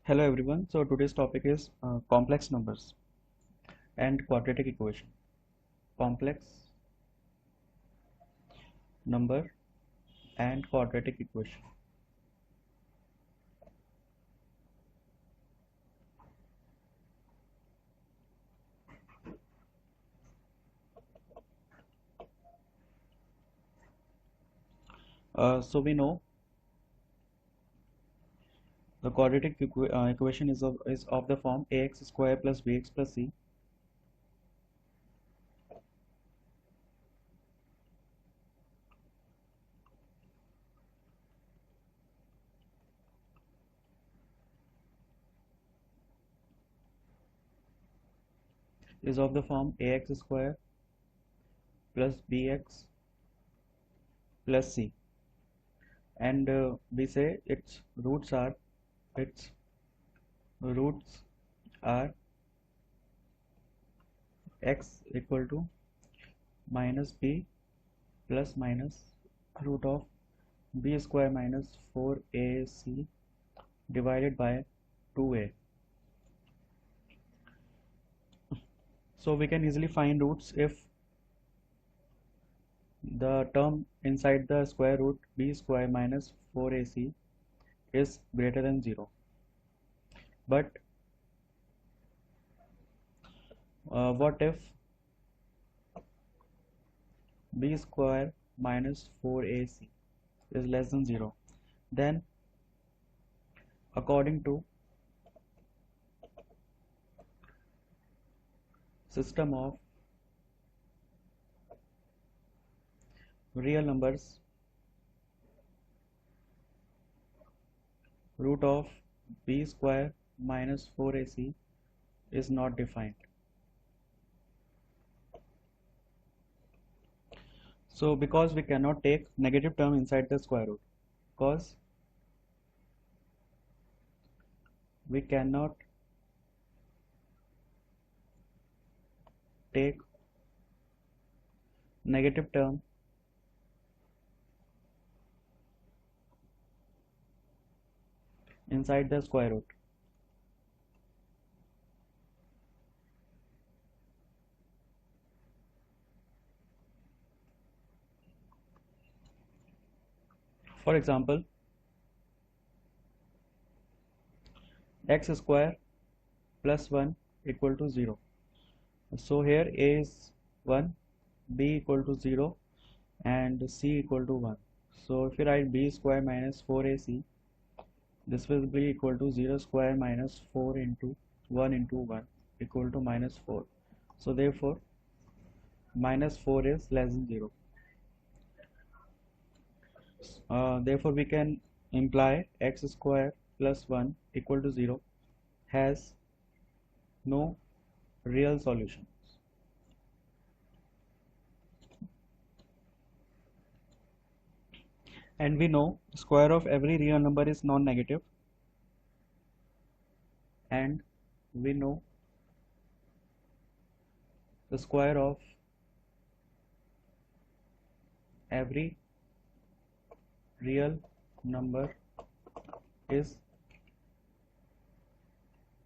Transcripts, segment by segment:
Hello everyone. So today's topic is complex numbers and quadratic equation. Complex number and quadratic equation. So we know the quadratic equation is of the form ax square plus bx plus c is of the form ax square plus bx plus c, and we say its roots are x equal to minus b plus minus root of b square minus 4ac divided by 2a. So we can easily find roots if the term inside the square root b square minus 4ac is greater than 0. But what if b square minus 4ac is less than 0? Then according to system of real numbers, root of b square minus 4ac is not defined. So because we cannot take negative term inside the square root, because we cannot take negative term inside the square root. For example, x square plus 1 equal to 0. So here a is 1, b equal to 0 and c equal to 1. So if you write b square minus 4ac, this will be equal to 0 square minus 4 into 1 into 1 equal to minus 4. So therefore minus 4 is less than 0. Therefore we can imply x square plus 1 equal to 0 has no real solutions. And we know square of every real number is non-negative, and we know the square of every real number is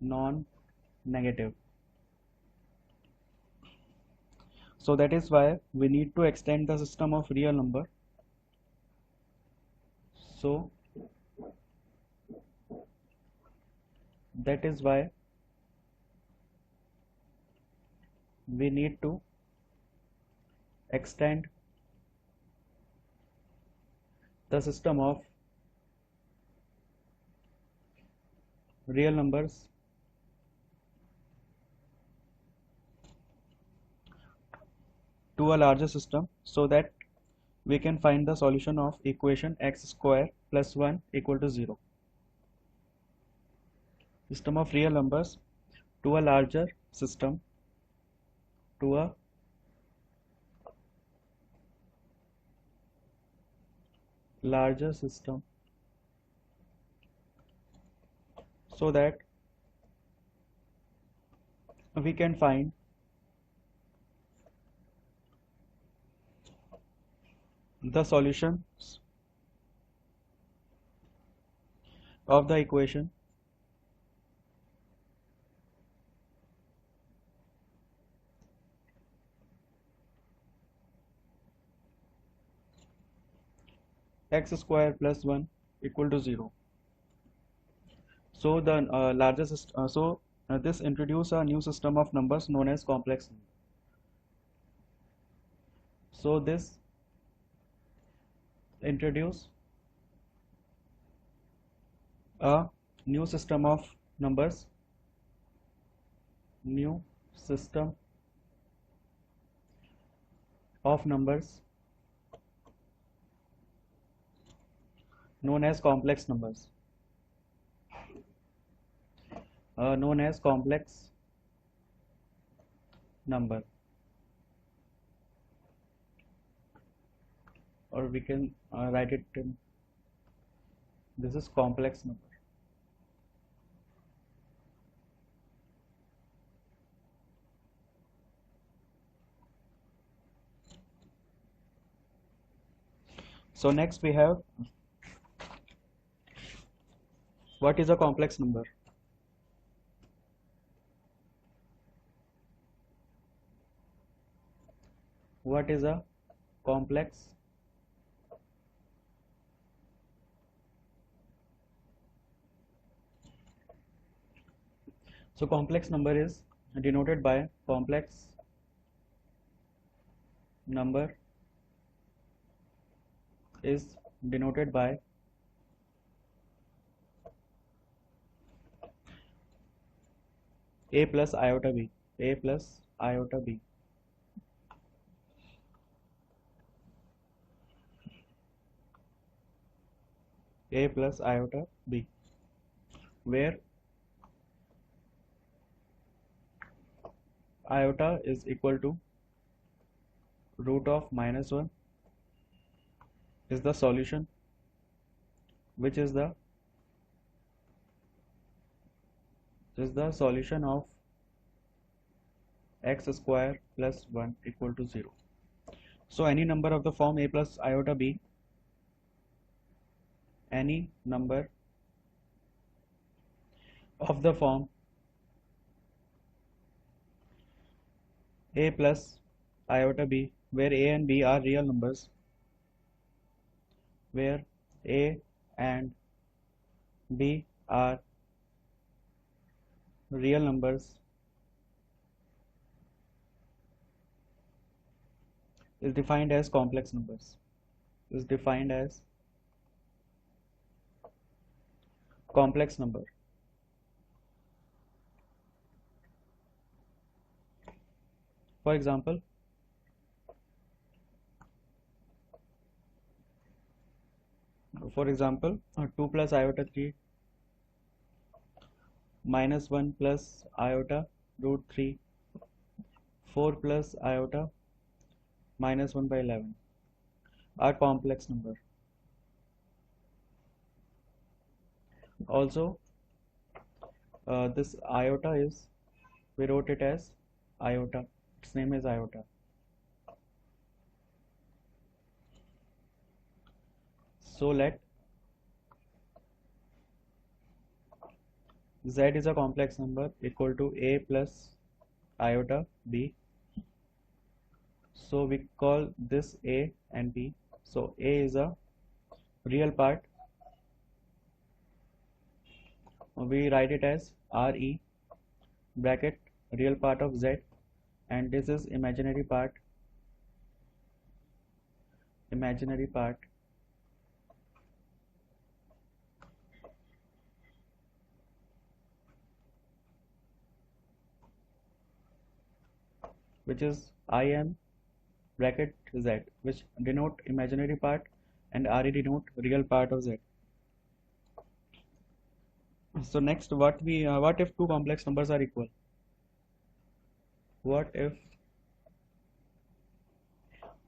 non-negative. So that is why we need to extend the system of real number. So that is why we need to extend the system of real numbers to a larger system so that we can find the solution of equation x square plus 1 equal to 0. System of real numbers to a larger system, to a larger system, so that we can find the solutions of the equation x square plus 1 equal to 0. So the this introduce a new system of numbers known as complex number. So this introduce a new system of numbers, new system of numbers known as complex numbers, known as complex number, or we can write it in, this is complex number. So next we have, what is a complex number? What is a complex So complex number is denoted by complex number is denoted by a plus iota b, a plus iota b. A plus iota b, where iota is equal to root of -1 is the solution, which is the solution of x square plus 1 equal to 0. So any number of the form a plus iota b, any number of the form a plus iota b, where a and b are real numbers, where a and b are real numbers, is defined as complex numbers, is defined as complex number. For example, for example, 2 plus iota 3 minus 1 plus iota root 3, 4 plus iota minus 1 by 11 are complex number. Also, this iota is, we wrote it as iota, its name is iota. So let z is a complex number equal to a plus iota b. So we call this a and b. So a is a real part, we write it as re bracket real part of z, and this is imaginary part, which is im bracket z, which denote imaginary part, and re denote real part of z. So next, what if two complex numbers are equal? What if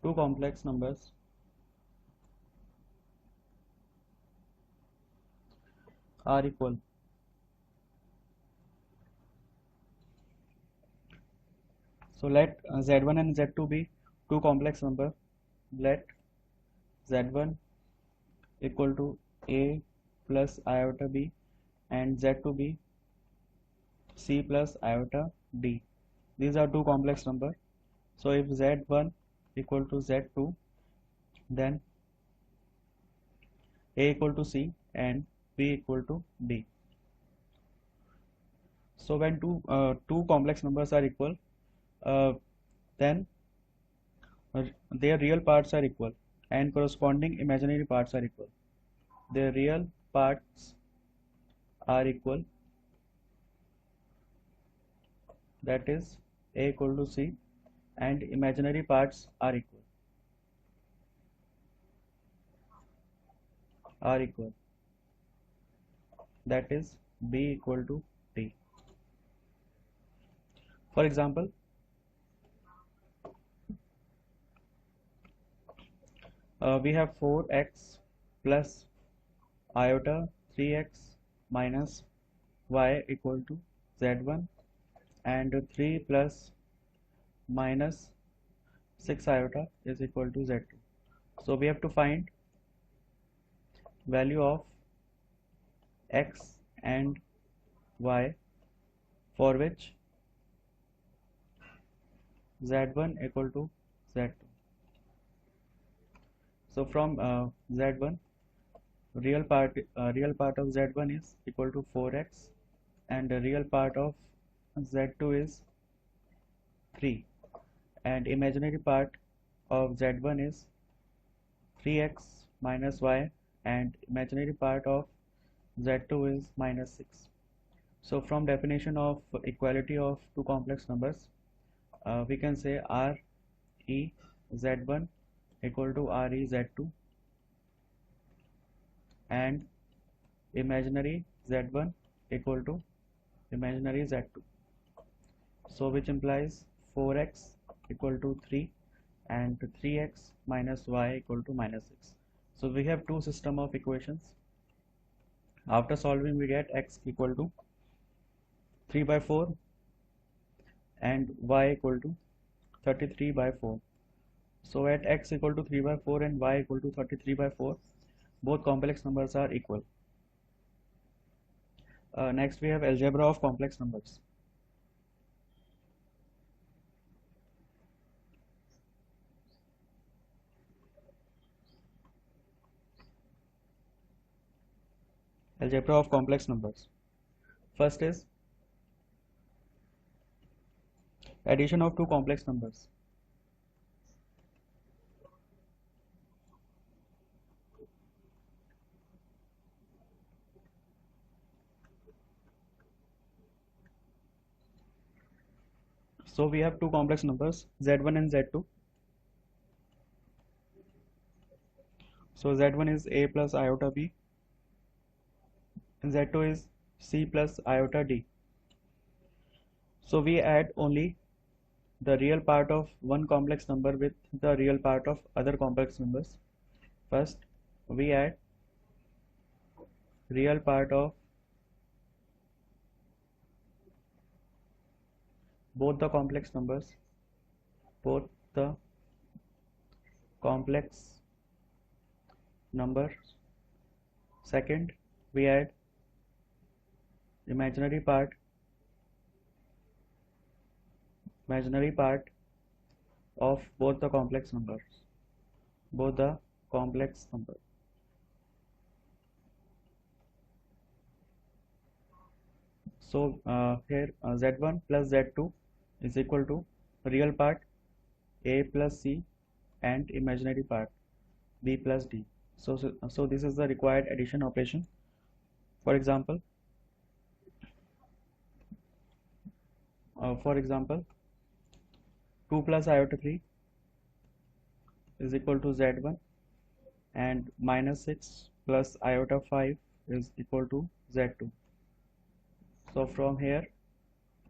two complex numbers are equal? So let z1 and z2 be two complex number. Let z1 equal to a plus iota b and z2 be c plus iota d. These are two complex number. So if z1 equal to z2, then A equal to C and B equal to D. So when two complex numbers are equal, then their real parts are equal and corresponding imaginary parts are equal. Their real parts are equal, that is A equal to C, and imaginary parts are equal, that is B equal to D. For example, we have 4x plus iota 3x minus y equal to z1 and 3 plus minus 6 iota is equal to z2. So we have to find value of x and y for which z1 equal to z2. So from z1, real part of z1 is equal to 4x and the real part of z2 is 3, and imaginary part of z1 is 3x minus y and imaginary part of z2 is minus 6. So from definition of equality of two complex numbers, we can say RE z1 equal to RE z2 and imaginary z1 equal to imaginary z2. So which implies 4x equal to 3 and 3x minus y equal to minus 6. So we have two system of equations. After solving we get x equal to 3 by 4 and y equal to 33 by 4. So at x equal to 3 by 4 and y equal to 33 by 4, both complex numbers are equal. Next we have algebra of complex numbers. Algebra of complex numbers. First is addition of two complex numbers. So we have two complex numbers z1 and z2. So z1 is a plus iota b and z2 is c plus iota d. So we add only the real part of one complex number with the real part of other complex numbers. First we add real part of both the complex numbers, both the complex numbers. Second we add imaginary part of both the complex numbers, So here z1 plus z2 is equal to real part a plus c and imaginary part b plus d. So this is the required addition operation. For example, 2 plus iota 3 is equal to z1 and minus 6 plus iota 5 is equal to z2. So from here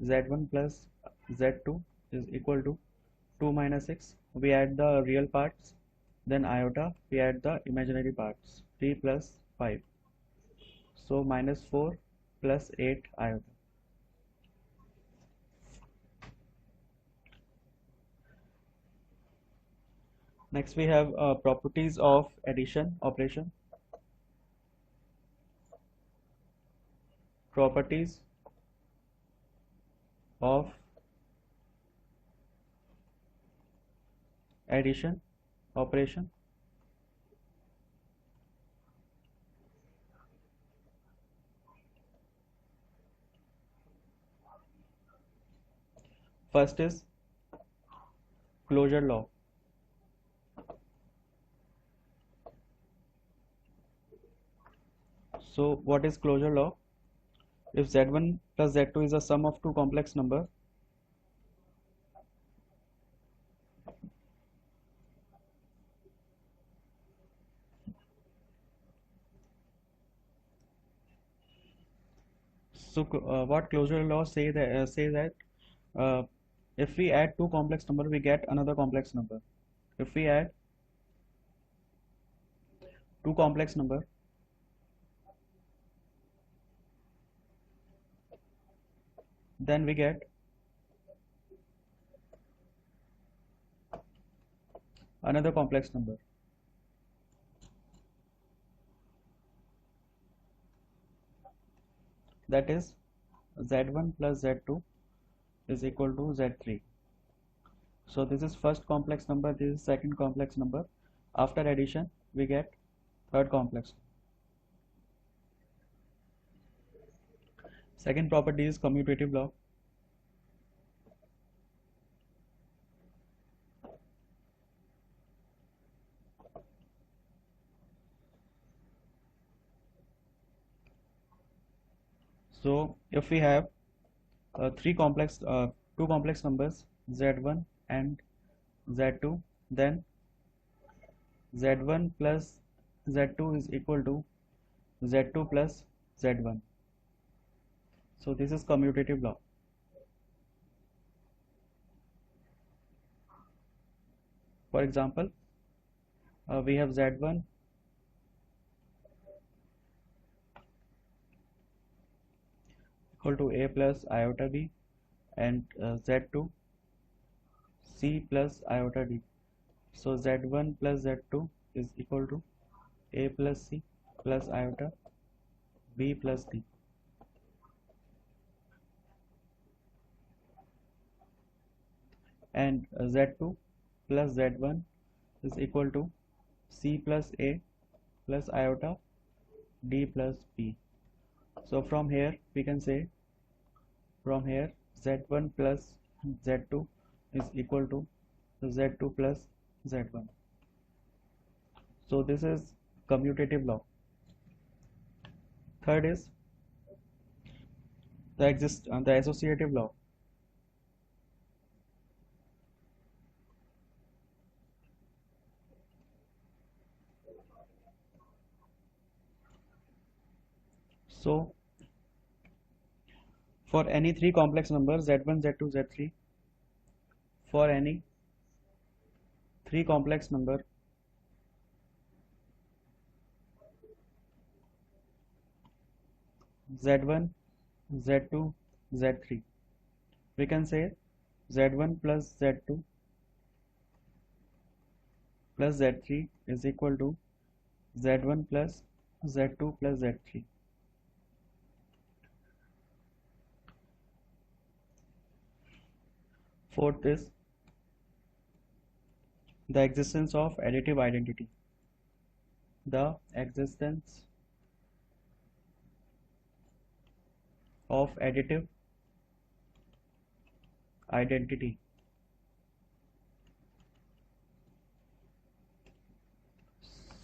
z1 plus z2 is equal to 2 minus 6. We add the real parts, then iota we add the imaginary parts, 3 plus 5. So minus 4 plus 8 iota. Next we have properties of addition operation. Properties of addition operation. First is closure law. So what is closure law? If z1 plus z2 is a sum of two complex number, so what closure law say that uh, if we add two complex number, we get another complex number. If we add two complex number, then we get another complex number. That is z1 plus z2 is equal to z3. So this is first complex number, this is second complex number. After addition, we get third complex. Second property is commutative law. So if we have two complex numbers z1 and z2, then z1 plus z2 is equal to z2 plus z1. So this is commutative law. For example, we have z1 equal to a plus iota b and z2 c plus iota d. So z1 plus z2 is equal to a plus c plus iota b plus d. And z2 plus z1 is equal to c plus a plus iota d plus b. So from here we can say, from here z1 plus z2 is equal to z2 plus z1. So this is commutative law. Third is the associative law. So for any three complex numbers z1, z2, z3, for any three complex number z1, z2, z3, we can say z1 plus z2 plus z3 is equal to z1 plus z2 plus z3. Fourth is the existence of additive identity. The existence of additive identity.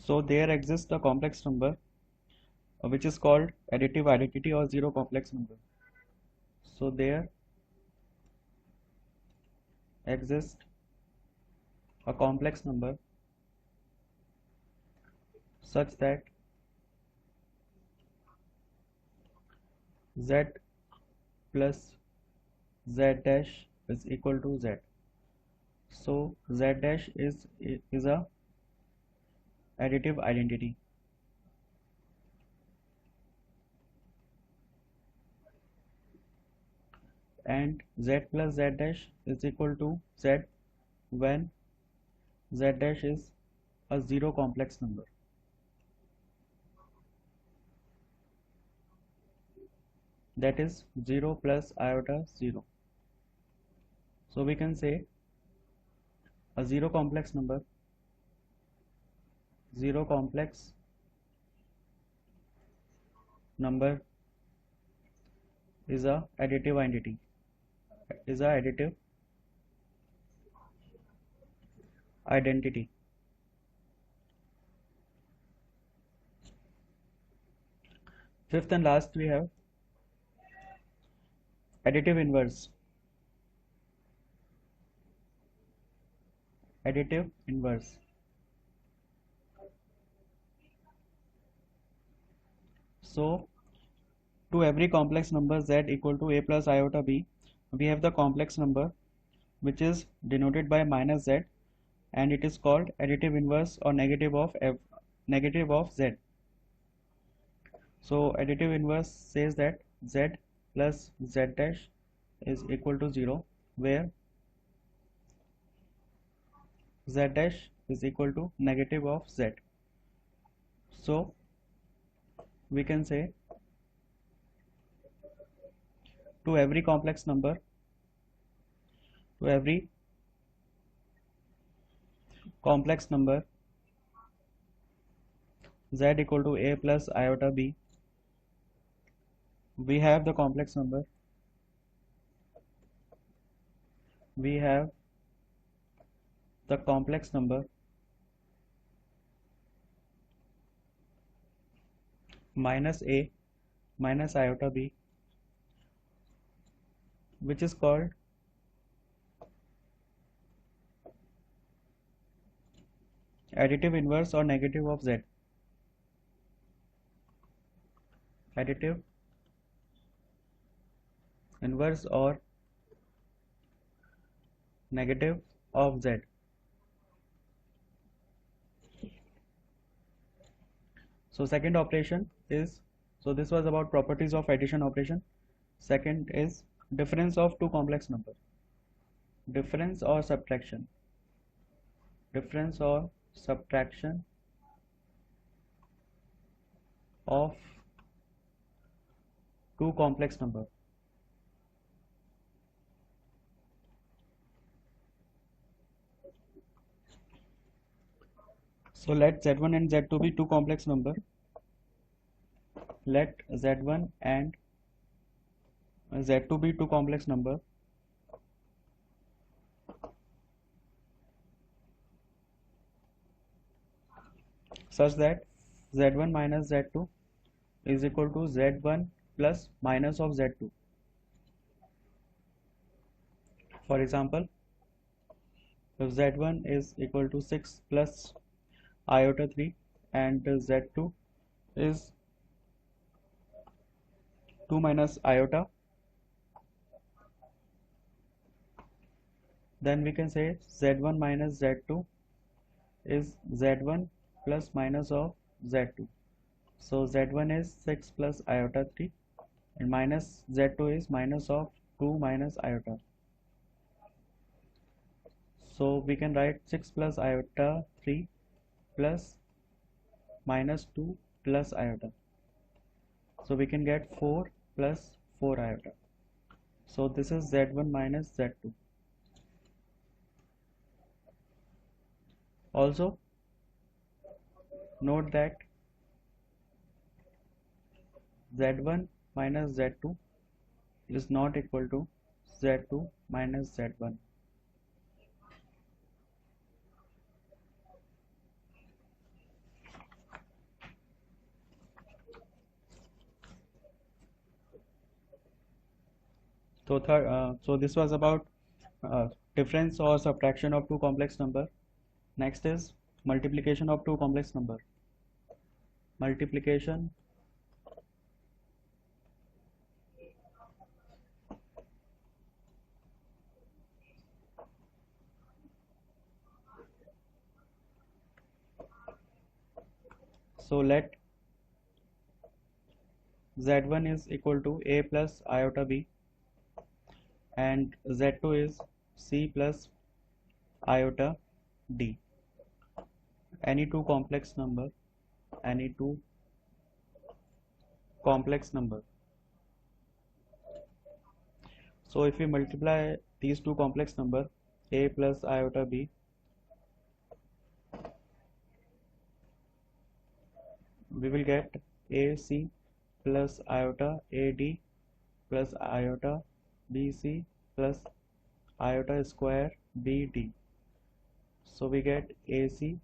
So there exists a complex number which is called additive identity or zero complex number. So there exists a complex number such that z plus z dash is equal to z. So z dash is a additive identity, and z plus z dash is equal to z when z dash is a zero complex number. That is 0 plus iota 0. So we can say a zero complex number is a additive identity, identity. Fifth and last we have additive inverse. Additive inverse. So to every complex number z equal to a plus iota b, we have the complex number which is denoted by minus z, and it is called additive inverse or negative of z. So additive inverse says that z plus z dash is equal to 0, where z dash is equal to negative of z. So we can say to every complex number, z equal to a plus iota b, we have the complex number minus a minus iota b, which is called additive inverse or negative of z. Additive inverse or negative of z. So second operation is, so this was about properties of addition operation. Second is difference of two complex numbers. Difference or subtraction. Difference or subtraction of two complex numbers. So let z1 and z2 be two complex numbers. Let z1 and z2 be two complex numbers. Such that z1 minus z2 is equal to z1 plus minus of z2. For example, if z1 is equal to 6 plus iota 3 and z2 is 2 minus iota, then we can say z1 minus z2 is z1 plus minus of z2. So z1 is 6 plus iota 3 and minus z2 is minus of 2 minus iota. So we can write 6 plus iota 3 plus minus 2 plus iota. So we can get 4 plus 4 iota. So this is z1 minus z2. Also note that z1 minus z2 is not equal to z2 minus z1. So this was about difference or subtraction of two complex number. Next is multiplication of two complex number. Multiplication so let z1 is equal to a plus iota b and z2 is c plus iota d. Any two complex number. So if we multiply these two complex number a plus iota b, we will get ac plus iota ad plus iota, BC plus iota square BD. So we get AC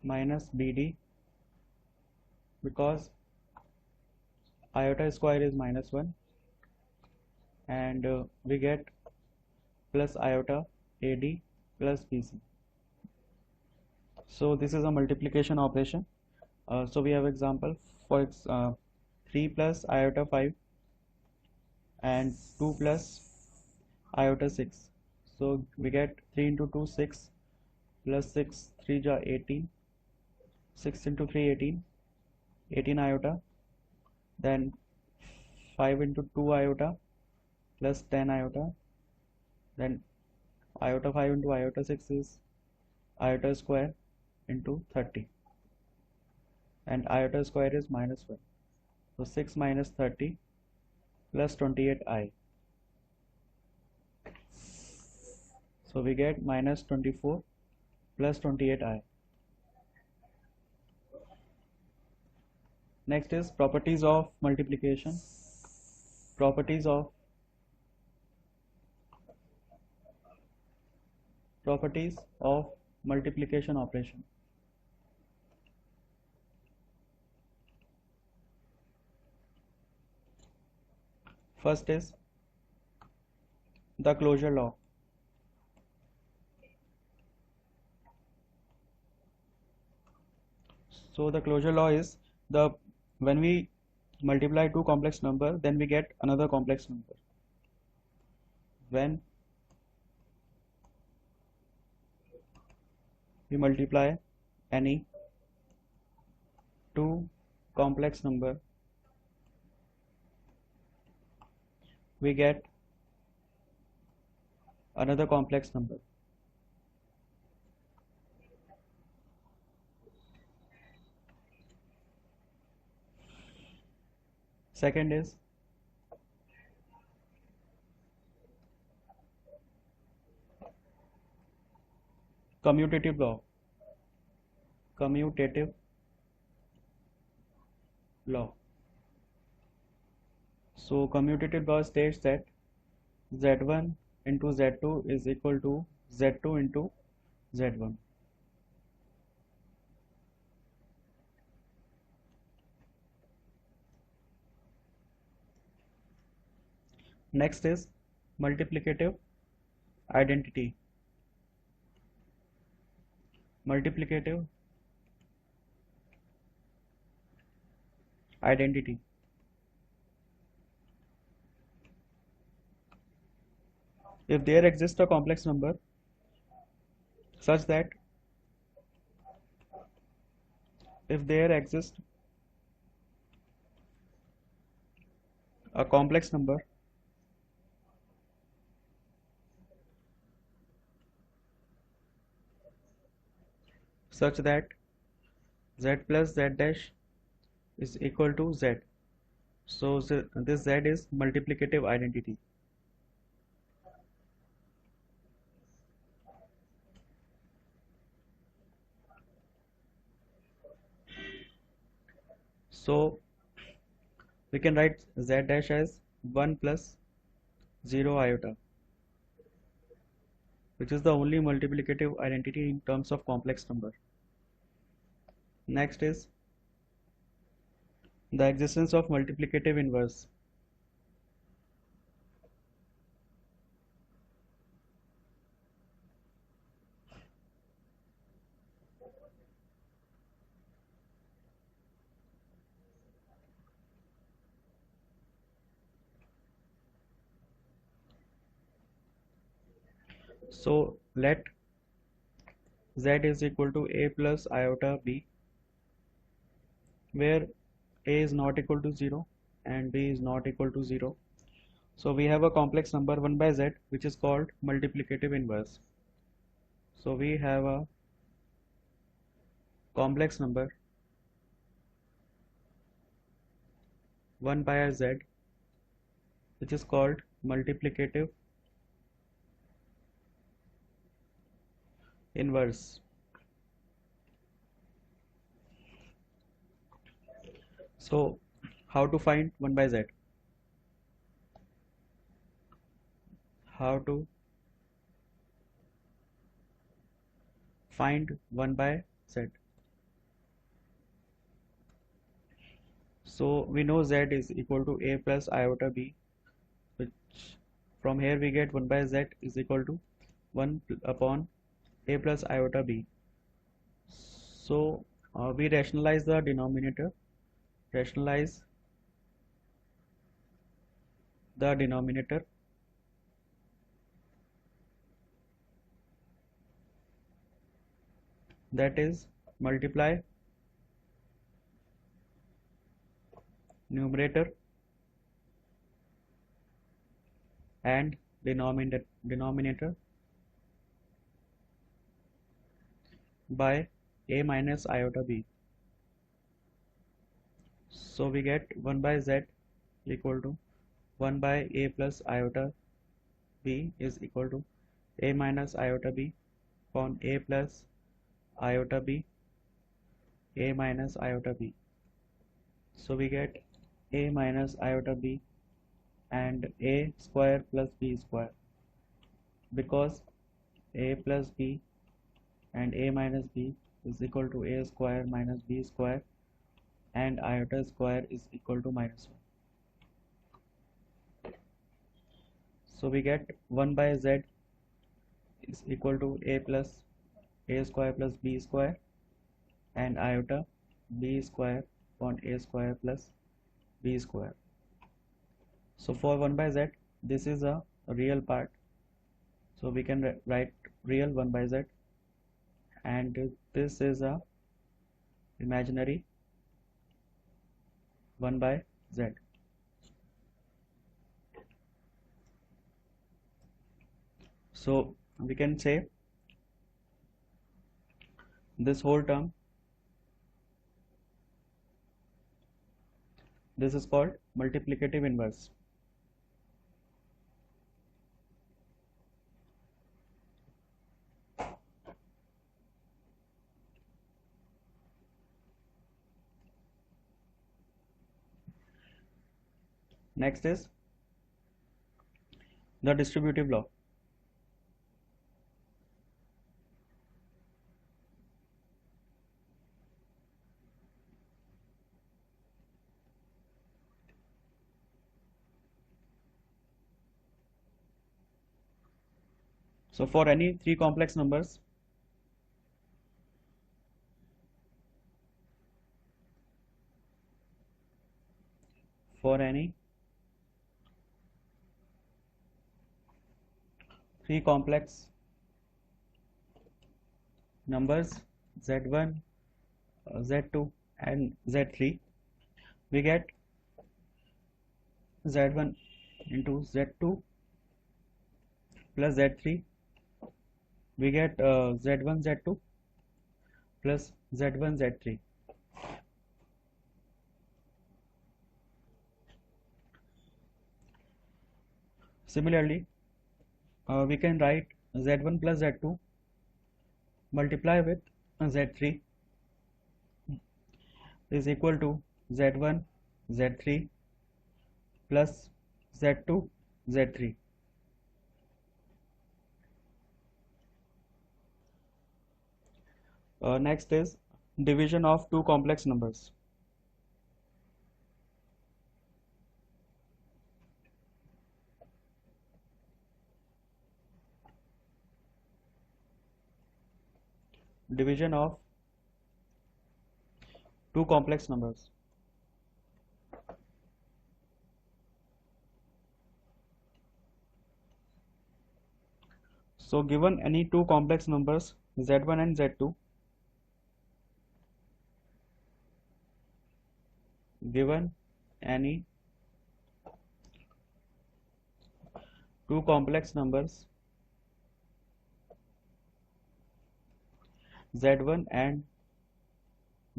minus BD, because iota square is minus 1, and we get plus iota AD plus BC. So this is a multiplication operation. So we have example for 3 plus iota 5 and 2 plus iota 6. So we get 3 into 2 6, plus 6 3 ja 18, 6 into 3 18, 18 iota, then 5 into 2 iota plus 10 iota, then iota 5 into iota 6 is iota square into 30, and iota square is minus 1. So 6 minus 30 plus 28i. So we get minus 24 plus 28i. Next is properties of multiplication. Properties of multiplication operation. First is the closure law. So the closure law is when we multiply two complex number, then we get another complex number. When we multiply any two complex number, we get another complex number. Second is commutative law. Commutative law. So commutative law states that Z1 into Z2 is equal to Z2 into Z1. Next is multiplicative identity. Multiplicative identity. If there exists a complex number such that if there exists a complex number such that z plus z dash is equal to z, so this z is multiplicative identity. So we can write z dash as 1 plus 0 iota, which is the only multiplicative identity in terms of complex number. Next is the existence of multiplicative inverse. So let z is equal to a plus iota b, where a is not equal to 0 and b is not equal to 0. So we have a complex number 1 by z, which is called multiplicative inverse. So we have a complex number 1 by z, which is called multiplicative inverse. So how to find 1 by z? How to find 1 by z. So we know z is equal to a plus iota b, which from here we get 1 by z is equal to 1 upon a plus iota b. So we rationalize the denominator, rationalize the denominator, that is multiply numerator and denominator by a minus iota b. So we get 1 by z equal to 1 by a plus iota b is equal to a minus iota b upon a plus iota b, a minus iota b. So we get a minus iota b and a square plus b square, because a plus b and a minus b is equal to a square minus b square, and iota square is equal to minus 1. So we get 1 by z is equal to a plus a square plus b square and iota b square upon a square plus b square. So for 1 by z, this is a real part, so we can write real 1 by z, and this is a imaginary 1 by z. So we can say this whole term, this is called multiplicative inverse. Next is the distributive law. So for any three complex numbers, for any three complex numbers z1, z2 and z3, we get z1 into z2 plus z3, we get z1 z2 plus z1 z3. Similarly, we can write z1 plus z2 multiply with z3 is equal to z1 z3 plus z2 z3. Next is division of two complex numbers. Division of two complex numbers. So given any two complex numbers z1 and z2, given any two complex numbers z1 and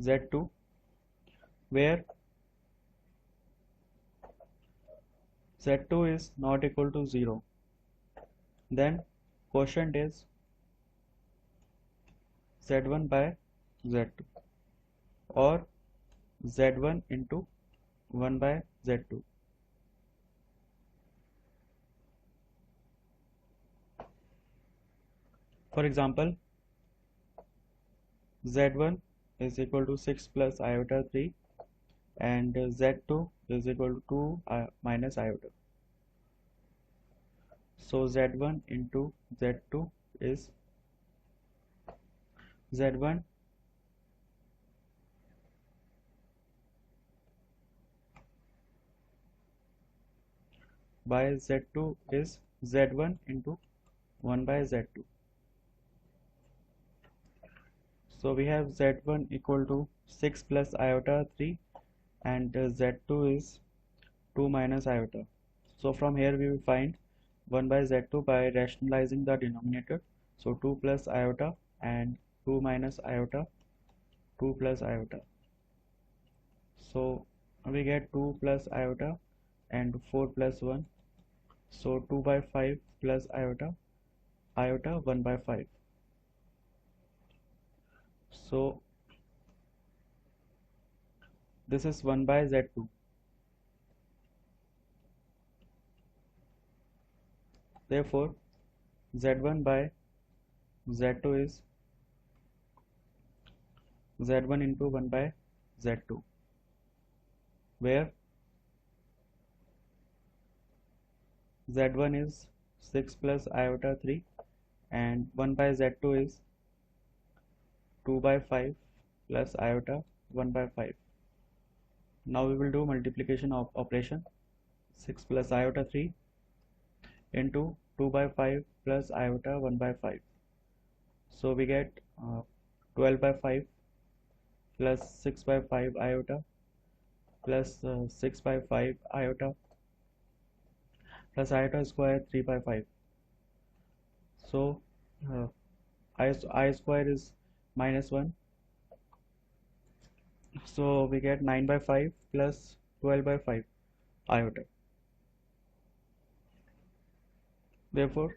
z2 where z2 is not equal to 0, then quotient is z1 by z2 or z1 into 1 by z2. For example, z1 is equal to 6 plus iota 3, and z2 is equal to 2 minus iota. So z1 into z2 is z1 by z2 is z1 into 1 by z2. So we have z1 equal to 6 plus iota 3, and z2 is 2 minus iota. So from here we will find 1 by z2 by rationalizing the denominator. So 2 plus iota and 2 minus iota, 2 plus iota. So we get 2 plus iota and 4 plus 1. So 2 by 5 plus iota, iota 1 by 5. So this is 1 by z2. Therefore z1 by z2 is z1 into 1 by z2, where z1 is 6 plus iota 3 and 1 by z2 is 2 by 5 plus iota 1 by 5. Now we will do multiplication of operation. 6 plus iota 3 into 2 by 5 plus iota 1 by 5. So we get 12 by 5 plus 6 by 5 iota plus 6 by 5 iota plus iota square 3 by 5. So I square is minus 1. So we get 9 by 5 plus 12 by 5 iota. Therefore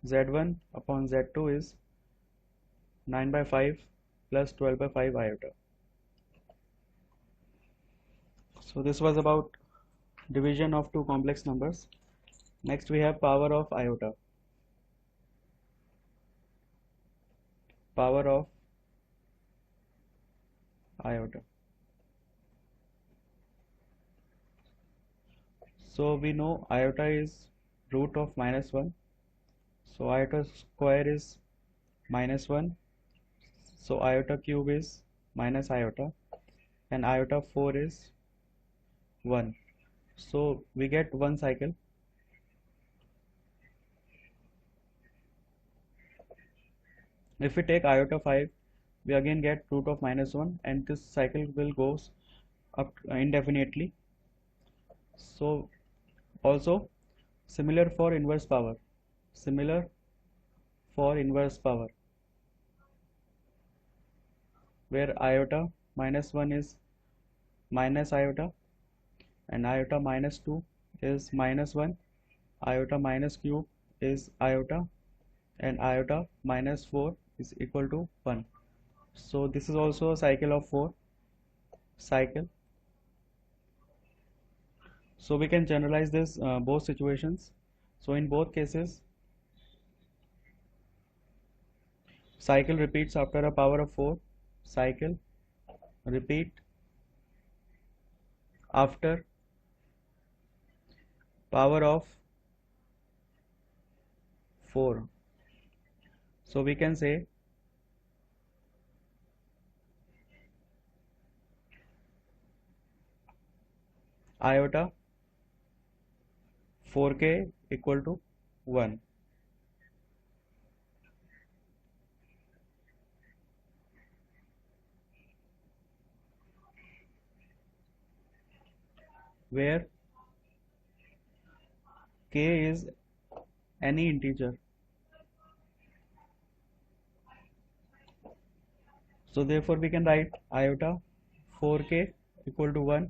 z1 upon z2 is 9 by 5 plus 12 by 5 iota. So this was about division of two complex numbers. Next we have power of iota. Power of iota. So we know iota is root of minus 1. So iota square is minus 1. So iota cube is minus iota, and iota 4 is 1. So we get one cycle. If we take iota 5, we again get root of minus 1, and this cycle will go up indefinitely. So also similar for inverse power. Similar for inverse power, where iota minus 1 is minus iota, and iota minus 2 is minus 1, iota minus cube is iota, and iota minus 4 is equal to 1. So this is also a cycle of 4 cycle. So we can generalize this both situations. So in both cases, cycle repeats after a power of 4. Cycle repeat after power of 4. So we can say iota 4k equal to 1. Where k is any integer. So therefore we can write iota 4k equal to 1,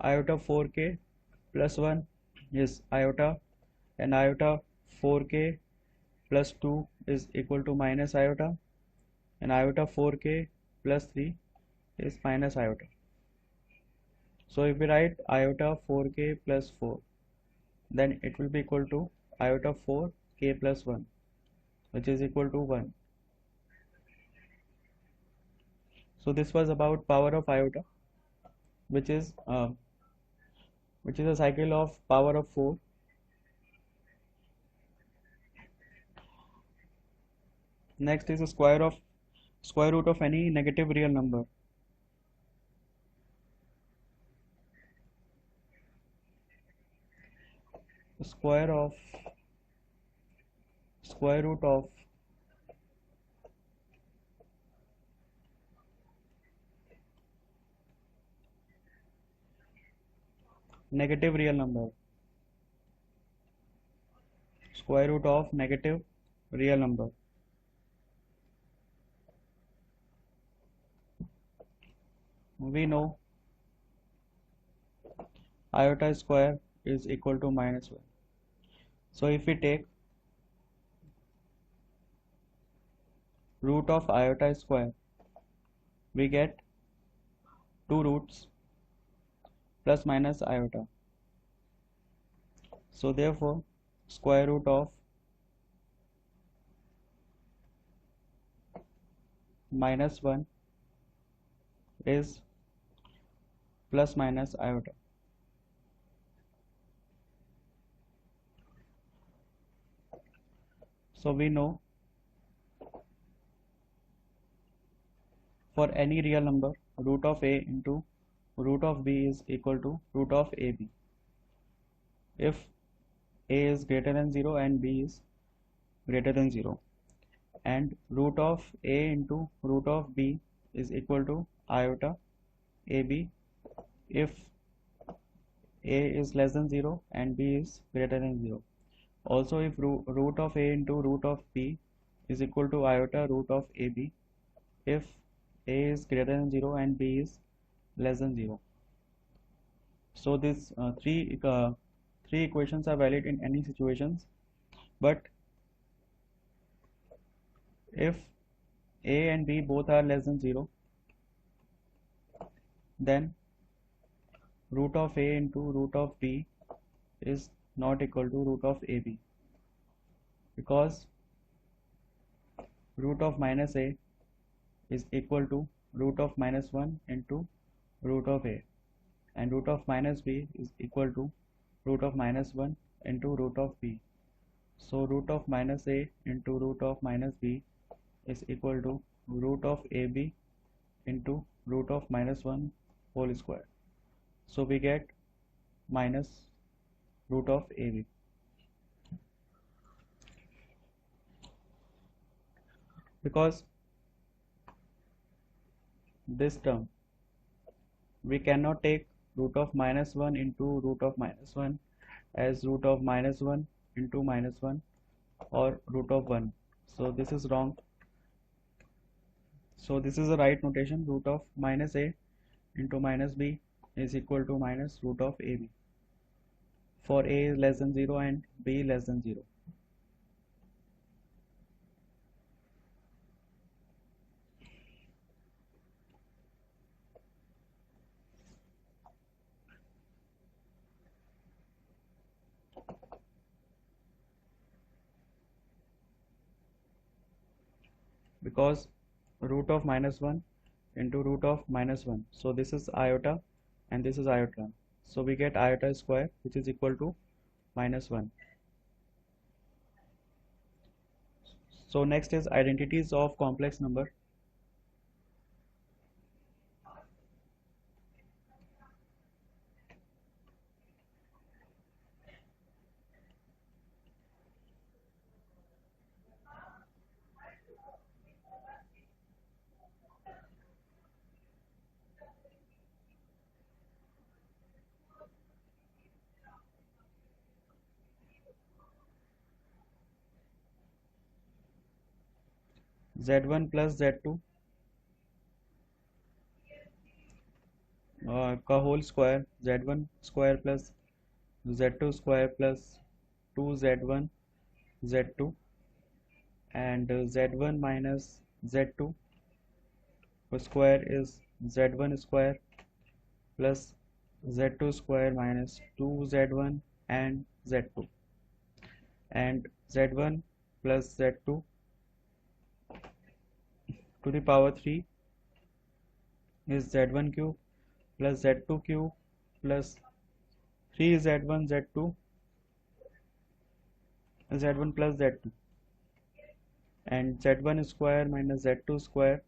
iota 4k plus 1 is iota, and iota 4k plus 2 is equal to minus iota, and iota 4k plus 3 is minus iota. So if we write iota 4k plus 4, then it will be equal to iota 4k plus 1. which is equal to 1. So this was about power of iota, which is a cycle of power of 4. Next is the square root of any negative real number. Square root of negative real number. Square root of negative real number. We know iota square is equal to -1. So if we take root of iota square, we get 2 roots plus minus iota. So therefore square root of -1 is plus minus iota. So we know for any real number, root of a into root of b is equal to root of ab if a is greater than 0 and b is greater than 0, and root of a into root of b is equal to iota ab if a is less than 0 and b is greater than 0. Also, if root of a into root of b is equal to iota root of ab if a is greater than 0 and b is less than 0. So these three equations are valid in any situations, but if a and b both are less than 0, then root of a into root of b is not equal to root of ab, because root of minus a is equal to root of -1 into root of a, and root of minus b is equal to root of -1 into root of b. So root of minus a into root of minus b is equal to root of ab into root of -1 whole square. So we get minus root of ab. Because this term, we cannot take root of -1 into root of -1 as root of -1 into -1 or root of 1. So this is wrong. So this is the right notation. Root of minus a into minus b is equal to minus root of ab for a is less than 0 and b less than 0. Because root of -1 into root of -1, so this is iota and this is iota, so we get iota square, which is equal to -1. So next is identities of complex number. Z1 plus Z2 का whole square, Z1 square plus Z2 square plus 2Z1 Z2, and Z1 minus Z2 square is Z1 square plus Z2 square minus 2Z1 and Z2, and Z1 plus Z2 to the power 3 is z1 cube plus z2 cube plus 3z1 z2 z1 plus z2, and z1 square minus z2 square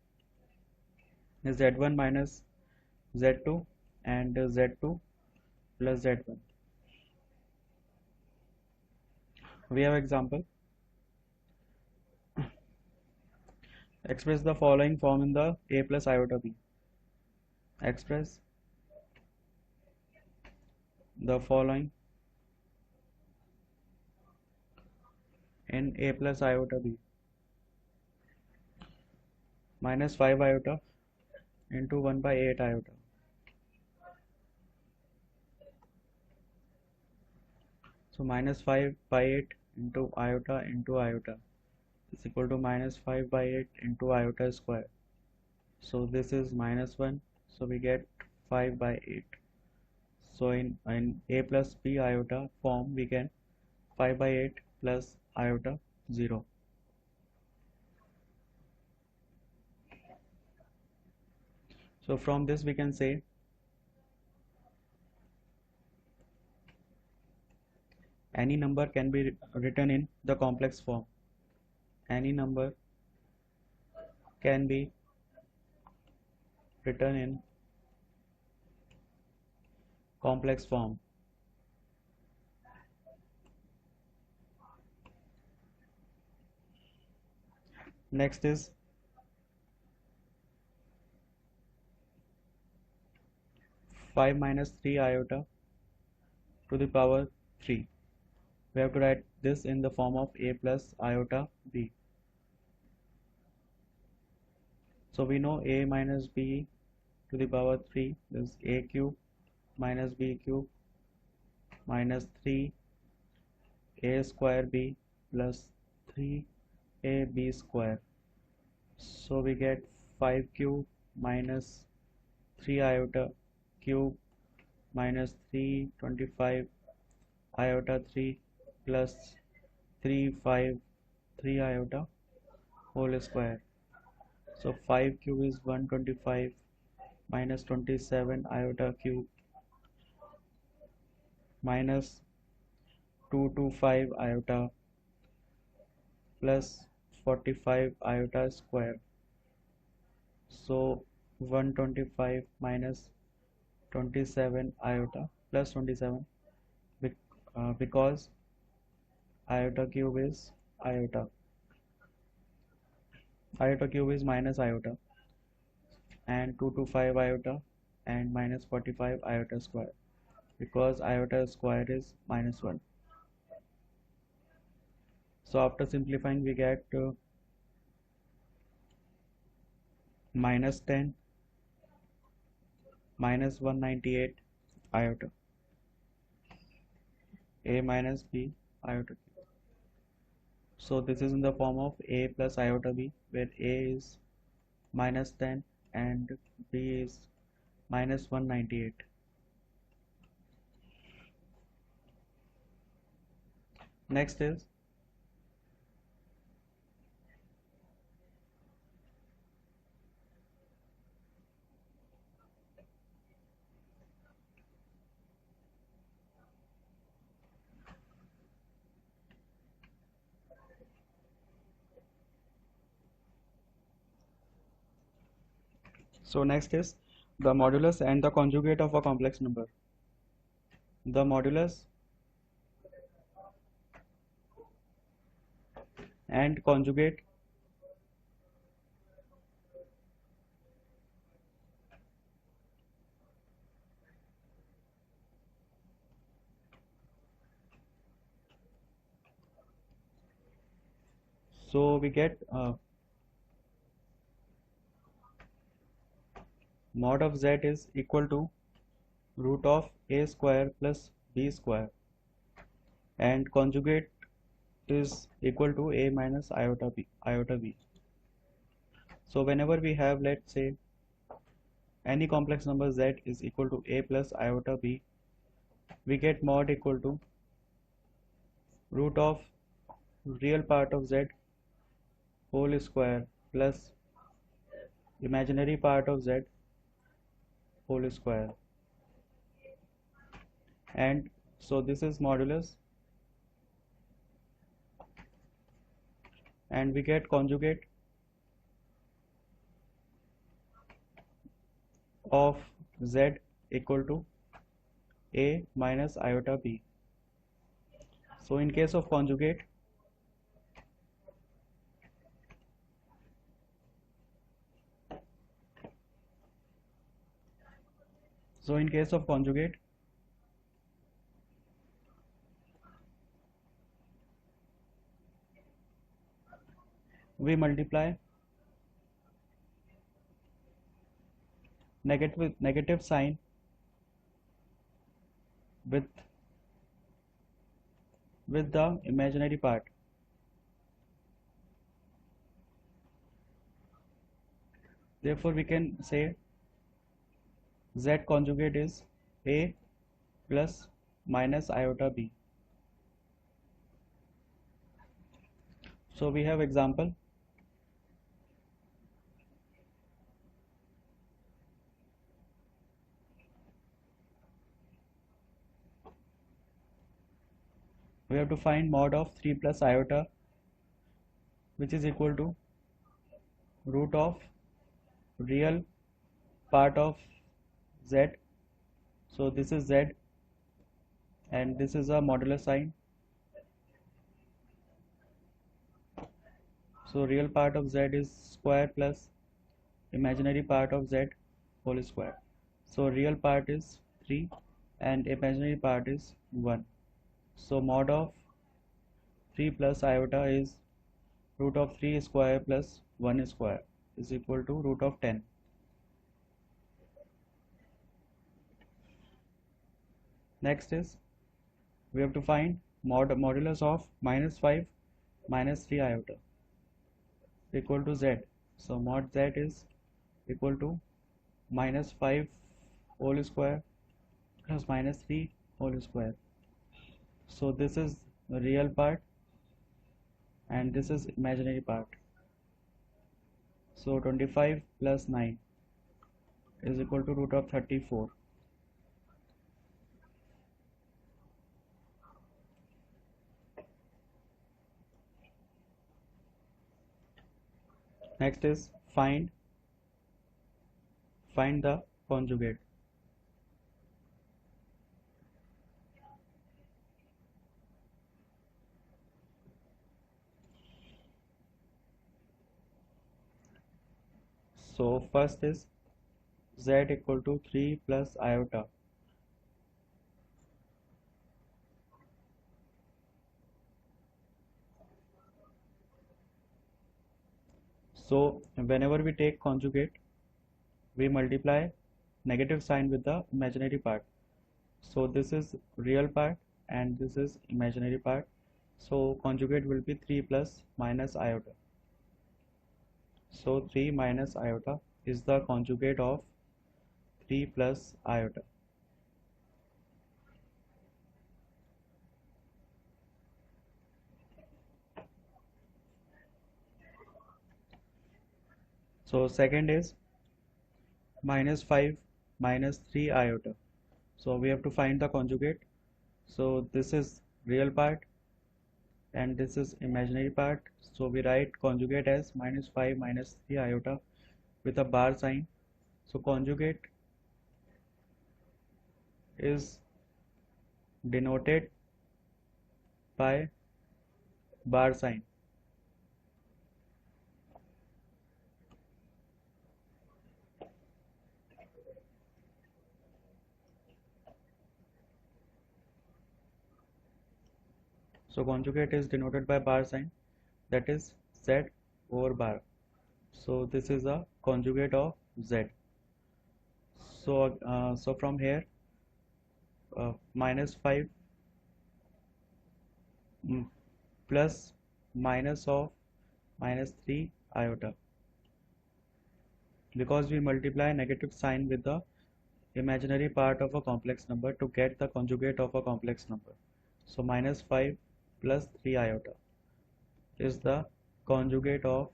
is z1 minus z2 and z2 plus z1. We have example. Express the following form in the a plus iota b. Express the following in a plus iota b. Minus 5 iota into 1 by 8 iota. So minus 5 by 8 into iota is equal to minus 5 by 8 into iota square. So this is minus 1, so we get 5 by 8. So in a plus b iota form we can 5 by 8 plus iota 0. So from this we can say any number can be written in the complex form. Any number can be written in complex form. Next is five minus 3 iota to the power 3. We have to write this in the form of a plus iota b. So we know a minus b to the power 3 is a cube minus b cube minus 3 a square b plus 3ab square. So we get 5 cube minus 3 iota cube minus 325 iota 3 plus 3 iota whole square. So 5 cube is 125 minus 27 iota cube minus 225 iota plus 45 iota square. So 125 minus 27 iota plus 27 because iota cube is iota cube is minus iota, and 225 iota and minus 45 iota square because iota square is minus 1. So after simplifying we get minus 10 minus 198 iota a minus b iota. So this is in the form of a plus iota b, where a is minus 10 and b is minus 198. Next is the modulus and the conjugate of a complex number. The modulus and conjugate so we get mod of z is equal to root of a square plus b square, and conjugate is equal to a minus iota b. So whenever we have, let's say, any complex number z is equal to a plus iota b, we get mod equal to root of real part of z whole square plus imaginary part of z whole square, and so this is modulus, and we get conjugate of z equal to a minus iota b. So in case of conjugate, so in case of conjugate, we multiply negative sign with the imaginary part. Therefore we can say z conjugate is a plus minus iota b. So we have example. We have to find mod of 3 plus iota, which is equal to root of real part of z. So this is z, and this is a modular sign. So real part of z is square plus imaginary part of z whole square. So real part is 3 and imaginary part is 1. So mod of 3 plus iota is root of 3 square plus 1 square is equal to root of 10. Next is we have to find modulus of minus 5 minus 3 iota equal to z. So mod z is equal to minus 5 whole square plus minus 3 whole square. So this is the real part and this is imaginary part. So 25 plus 9 is equal to root of 34. Next is find the conjugate. So first is z equal to 3 plus iota. So whenever we take conjugate, we multiply negative sign with the imaginary part. So this is real part and this is imaginary part. So conjugate will be 3 plus minus iota. So 3 minus iota is the conjugate of 3 plus iota. So second is minus 5 minus 3 iota. So we have to find the conjugate. So this is real part and this is imaginary part. So we write conjugate as minus 5 minus 3 iota with a bar sign. So conjugate is denoted by bar sign. So conjugate is denoted by bar sign, that is z over bar. So this is a conjugate of z. So from here minus 5 plus minus of minus 3 iota, because we multiply negative sign with the imaginary part of a complex number to get the conjugate of a complex number. So minus 5 plus 3 iota is the conjugate of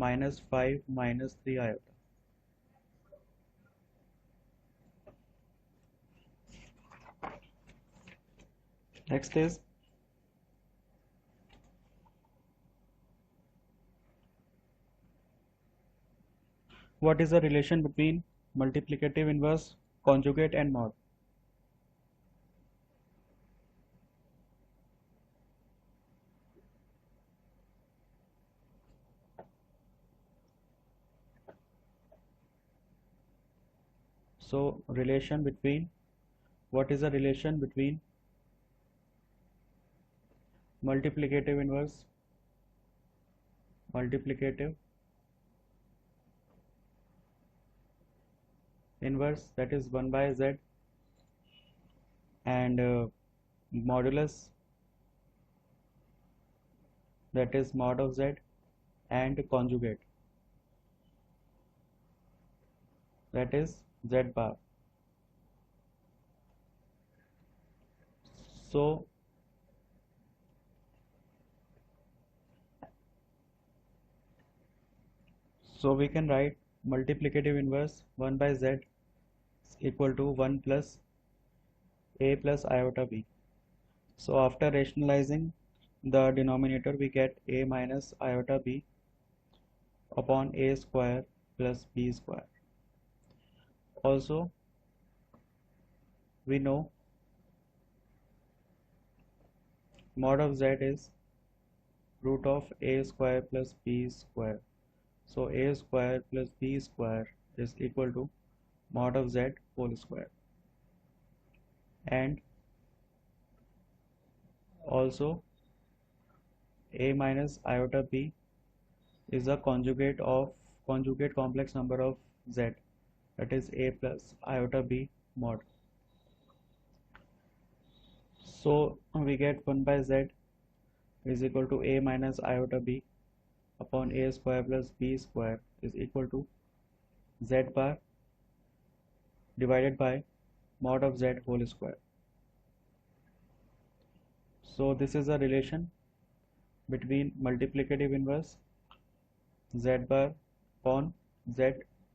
minus 5 minus 3 iota. Next is what is the relation between multiplicative inverse, conjugate and mod? So relation between, what is the relation between multiplicative inverse, that is 1 by z, and modulus, that is mod of z, and conjugate, that is z bar. So we can write multiplicative inverse 1 by z is equal to 1 plus a plus iota b. So after rationalizing the denominator, we get a minus iota b upon a square plus b square. Also, we know mod of z is root of a square plus b square. So a square plus b square is equal to mod of z whole square. And also a minus iota b is a conjugate complex number of z, that is a plus iota b mod. So we get 1 by z is equal to a minus iota b upon a square plus b square is equal to z bar divided by mod of z whole square. So this is a relation between multiplicative inverse z bar upon z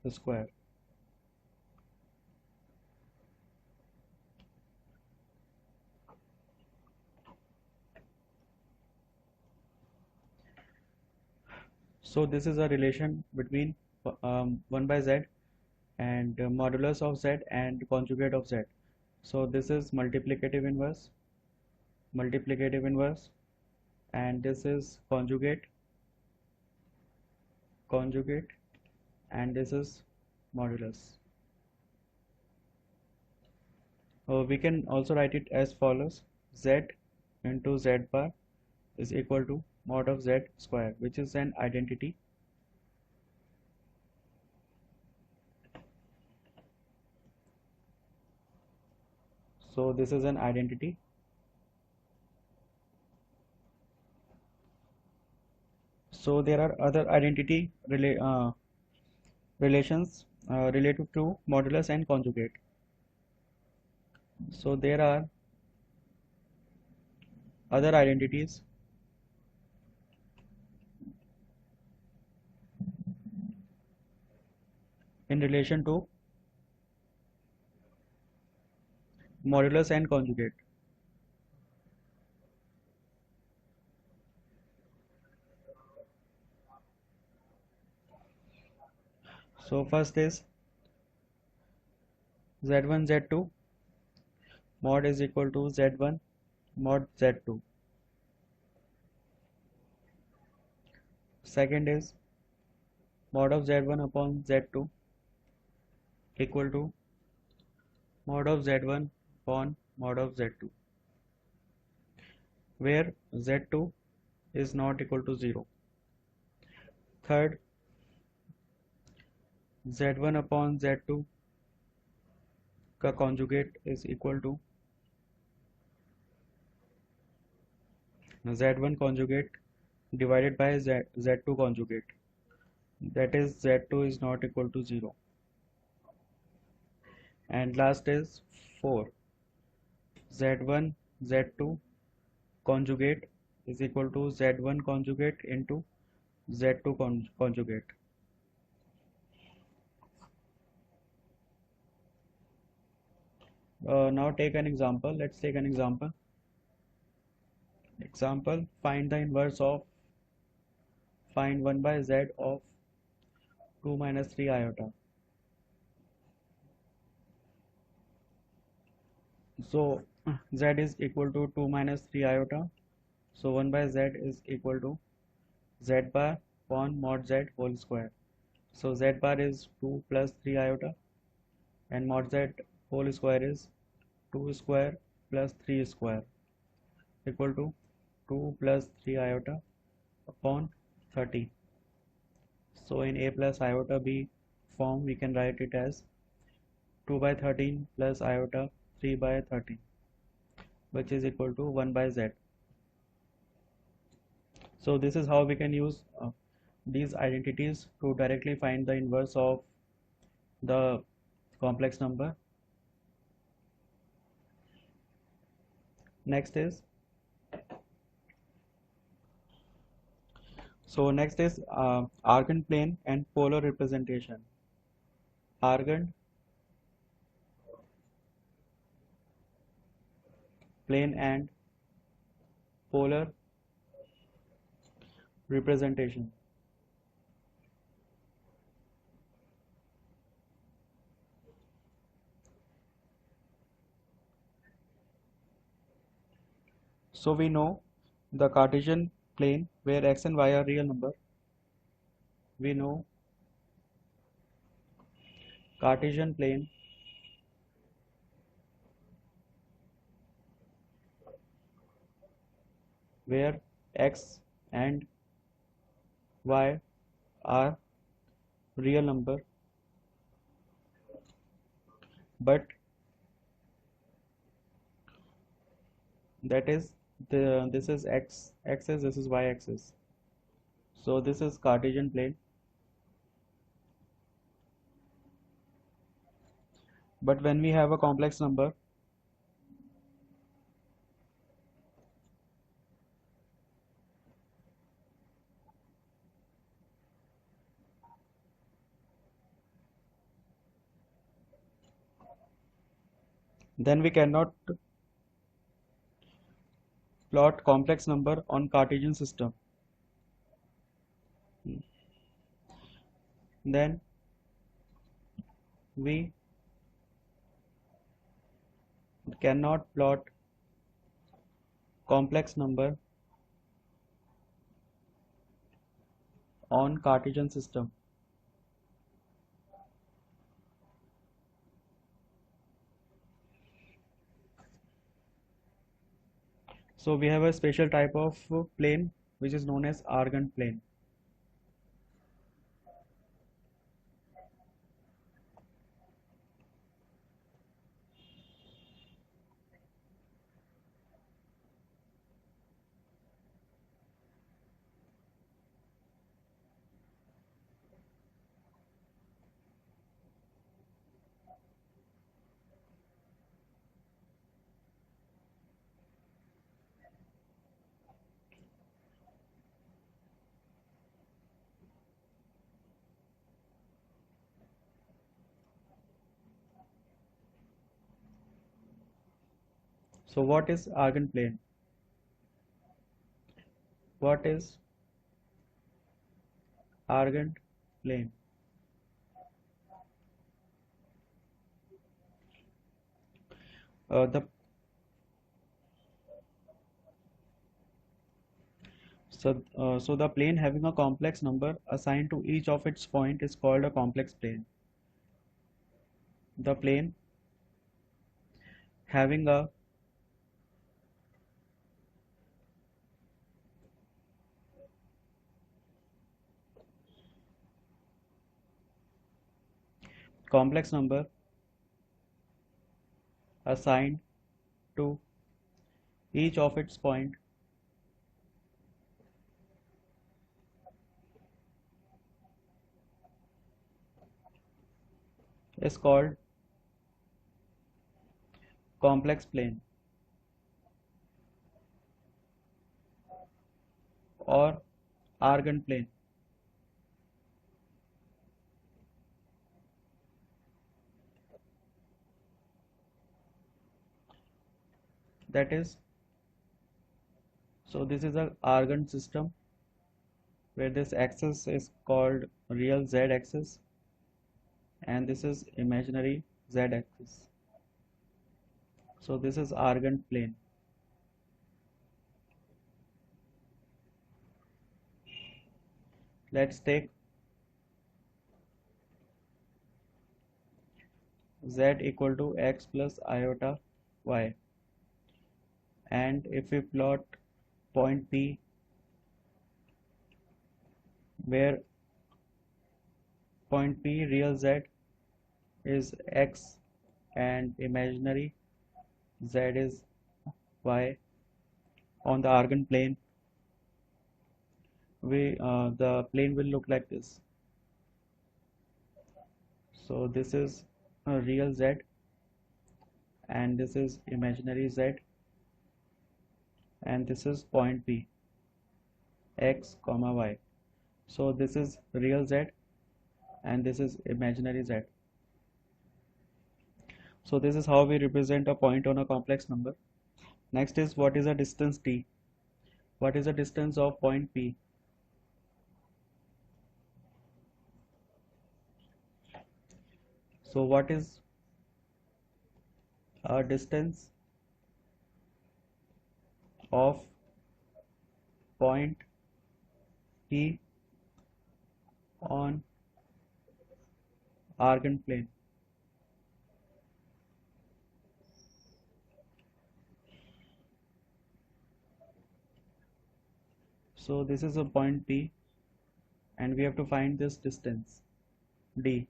square. So this is a relation between 1 by z and modulus of z and conjugate of z. So this is multiplicative inverse, and this is conjugate, and this is modulus. We can also write it as follows: z into z bar is equal to mod of z square, which is an identity. So this is an identity. So there are other identity relations related to modulus and conjugate. So there are other identities in relation to modulus and conjugate. So first is z1 z2 mod is equal to z1 mod z2. Second is mod of z1 upon z2 equal to mod of z1 upon mod of z2, where z2 is not equal to 0. Third, z1 upon z2 का conjugate is equal to z1 conjugate divided by z2 conjugate, that is z2 is not equal to 0. And last is 4, z1 z2 conjugate is equal to z1 conjugate into Z2 conjugate. Now take an example. Let's take an example. Example, find the inverse of, find 1 by z of 2 minus 3 iota. So z is equal to 2 minus 3 iota. So 1 by z is equal to z bar upon mod z whole square. So z bar is 2 plus 3 iota and mod z whole square is 2 square plus 3 square equal to 2 plus 3 iota upon 30. So in a plus iota b form we can write it as 2 by 13 plus iota 3 by 13, which is equal to 1 by z. So this is how we can use these identities to directly find the inverse of the complex number. Next is Argand plane and polar representation. Argand plane and polar representation. So we know the Cartesian plane where x and y are real number. We know Cartesian plane where x and y are real number, but that is this is x axis, this is y axis. So this is Cartesian plane. But when we have a complex number, then we cannot plot complex number on Cartesian system. Then we cannot plot complex number on Cartesian system. So we have a special type of plane which is known as Argand plane. So what is Argand plane? What is Argand plane? The so the plane having a complex number assigned to each of its point is called a complex plane. The plane having a complex number assigned to each of its point is called complex plane or Argand plane. that is, so this is a Argand system where this axis is called real z axis and this is imaginary z axis. So this is Argand plane. Let's take z equal to x plus iota y, and if we plot point P where point P real z is x and imaginary z is y on the Argand plane, the plane will look like this. So this is a real z and this is imaginary z, and this is point P x comma y. So this is real z and this is imaginary z. So this is how we represent a point on a complex number. Next is, what is the distance t? What is the distance of point P? So what is a distance of point P on Argand plane? So this is a point P and we have to find this distance d.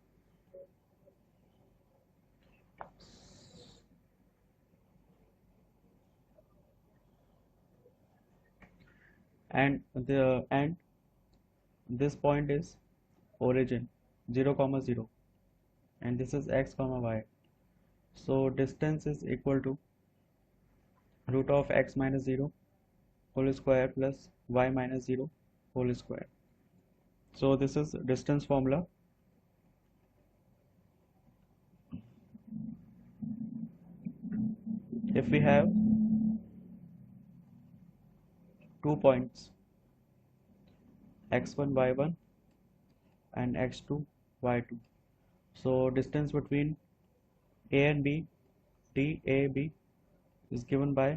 And this point is origin 0 comma 0 and this is x comma y. So distance is equal to root of x minus 0 whole square plus y minus 0 whole square. So this is distance formula. If we have 2 points x1 y1 and x2 y2, so distance between a and b, DAB, is given by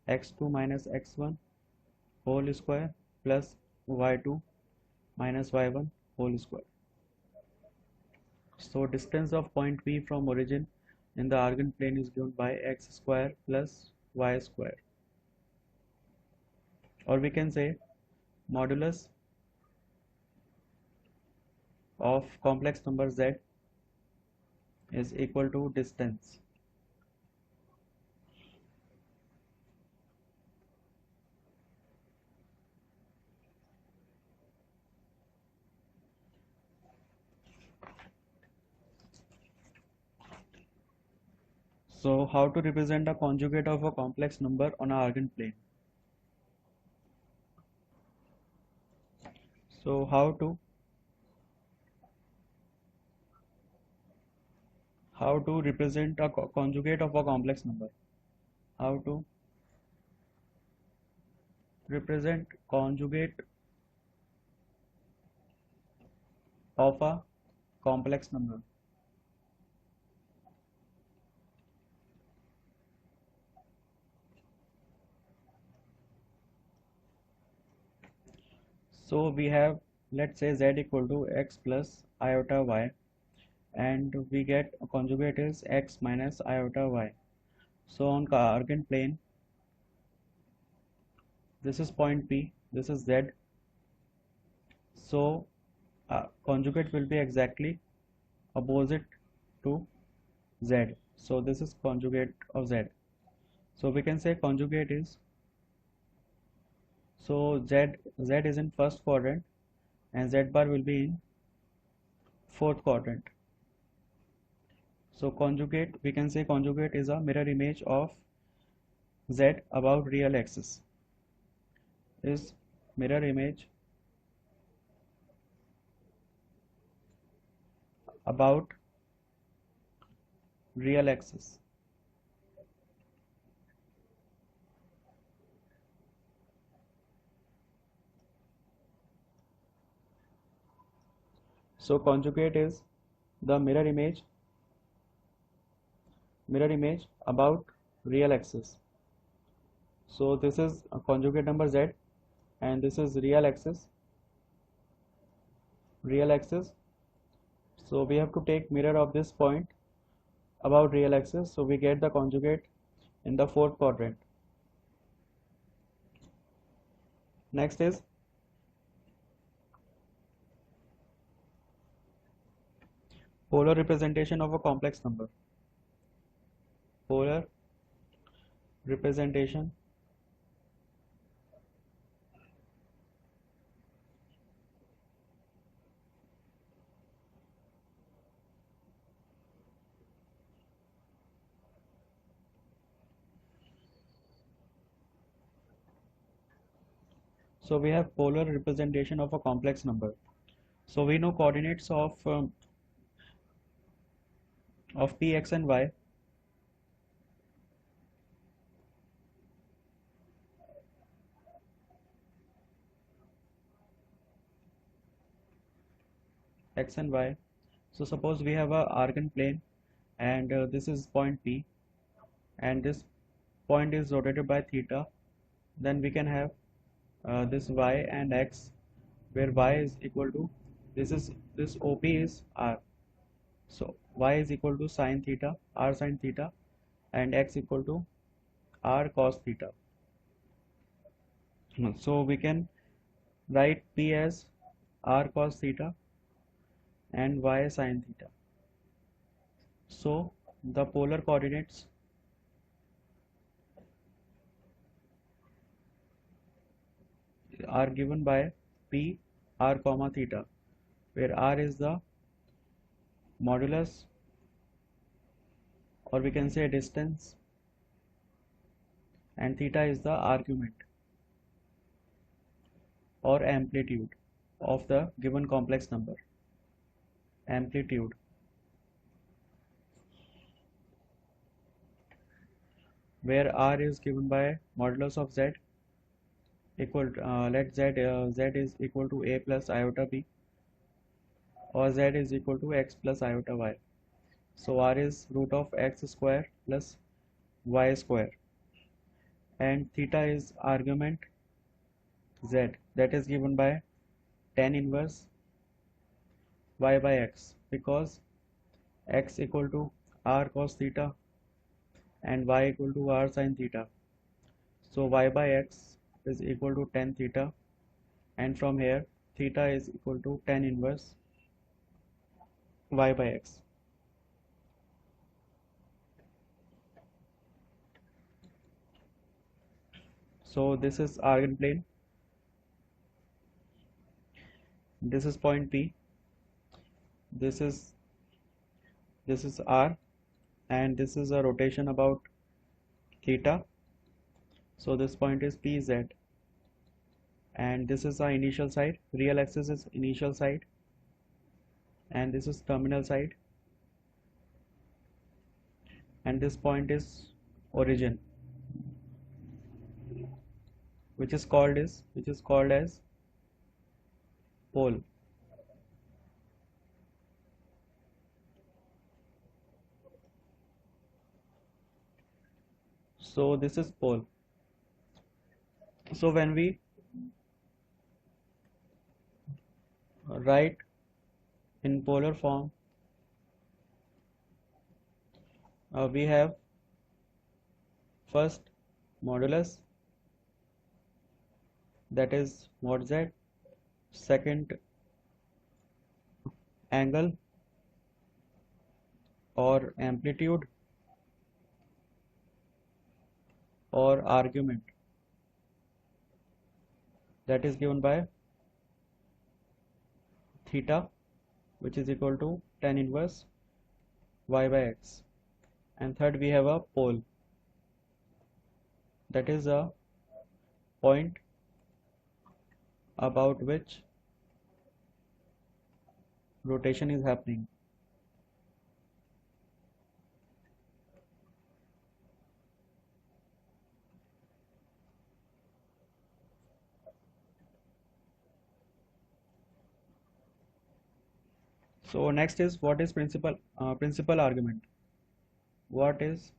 x2 minus x1 whole square plus y2 minus y1 whole square. So distance of point P from origin in the Argand plane is given by x square plus y square, or we can say modulus of complex number z is equal to distance. So how to represent a conjugate of a complex number on a Argand plane? So how to represent a conjugate of a complex number? How to represent conjugate of a complex number? So we have, let's say, z equal to x plus iota y, and we get a conjugate is x minus iota y. So on Argand plane, this is point P, this is z. So conjugate will be exactly opposite to z. So this is conjugate of z. So we can say conjugate is, so z is in first quadrant and z bar will be in fourth quadrant. So conjugate, we can say conjugate is a mirror image of z about real axis, is mirror image about real axis. So conjugate is the mirror image about real axis. So this is a conjugate number z, and this is real axis. So we have to take mirror of this point about real axis, so we get the conjugate in the fourth quadrant. Next is polar representation of a complex number. Polar representation so we have polar representation of a complex number. So we know coordinates of p, x and y. X and y. So suppose we have a Argand plane, and this is point P, and this point is rotated by theta. Then we can have this y and x, where y is equal to this OP is r. So y is equal to sine theta, r sine theta, and x equal to r cos theta. So we can write P as r cos theta and y sine theta. So the polar coordinates are given by P r comma theta, where r is the modulus, or we can say distance, and theta is the argument or amplitude of the given complex number. Amplitude. Where r is given by modulus of z equal to, let z is equal to a plus iota b, or z is equal to x plus iota y. So r is root of x square plus y square, and theta is argument z, that is given by tan inverse y by x, because x equal to r cos theta and y equal to r sin theta. So y by x is equal to tan theta, and from here theta is equal to tan inverse y by x. So this is Argand plane, this is point P, this is r, and this is a rotation about theta. So this point is PZ, and this is our initial side, real axis is initial side, and this is terminal side, and this point is origin, which is called as pole. So this is pole. So when we write in polar form, we have first modulus, that is mod z, second angle or amplitude or argument, that is given by theta, which is equal to tan inverse y by x, and third we have a pole, that is a point about which rotation is happening. So next is, what is principal argument? What is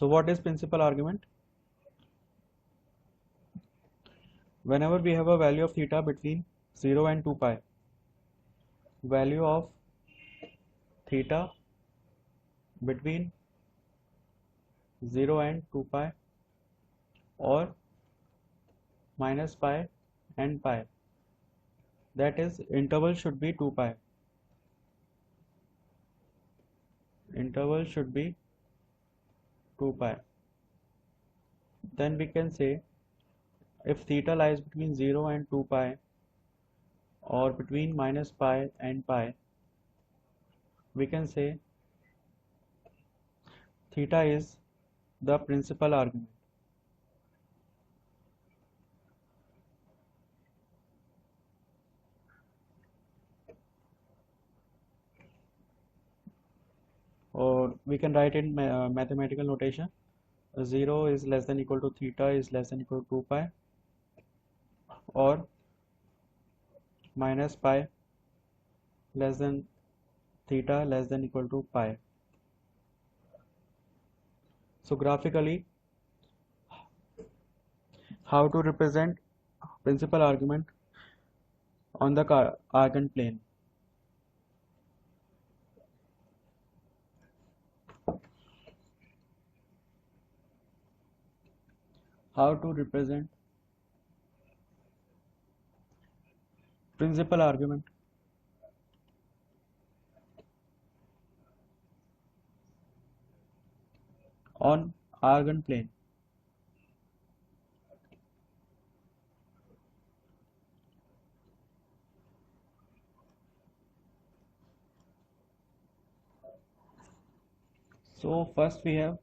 what is principal argument? Whenever we have a value of theta between 0 and 2 pi, value of theta between 0 and 2 pi or minus pi and pi, that is, interval should be 2 pi. Interval should be 2 pi. Then we can say, if theta lies between 0 and 2 pi or between minus pi and pi, we can say theta is the principal argument. Or we can write in mathematical notation, 0 is less than equal to theta is less than equal to 2 pi, or minus pi less than theta less than equal to pi. So graphically, how to represent principal argument on the argand plane? How to represent principal argument on argand plane? So first we have,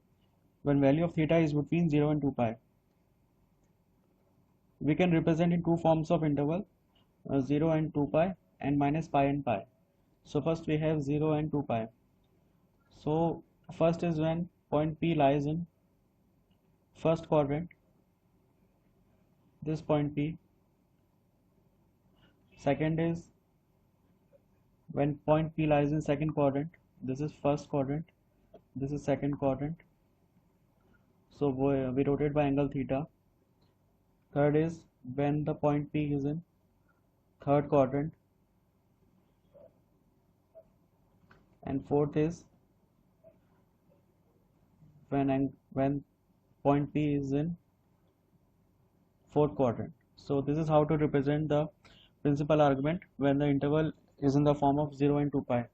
when value of theta is between 0 and 2 pi, we can represent in two forms of interval, 0 and 2 pi and minus pi and pi. So first we have 0 and 2 pi. So first is when point P lies in first quadrant, this point P. Second is when point P lies in second quadrant, this is first quadrant, this is second quadrant. So we rotate by angle theta. Third is when the point P is in third quadrant, and fourth is when point P is in fourth quadrant. So this is how to represent the principal argument when the interval is in the form of 0 and 2 pi.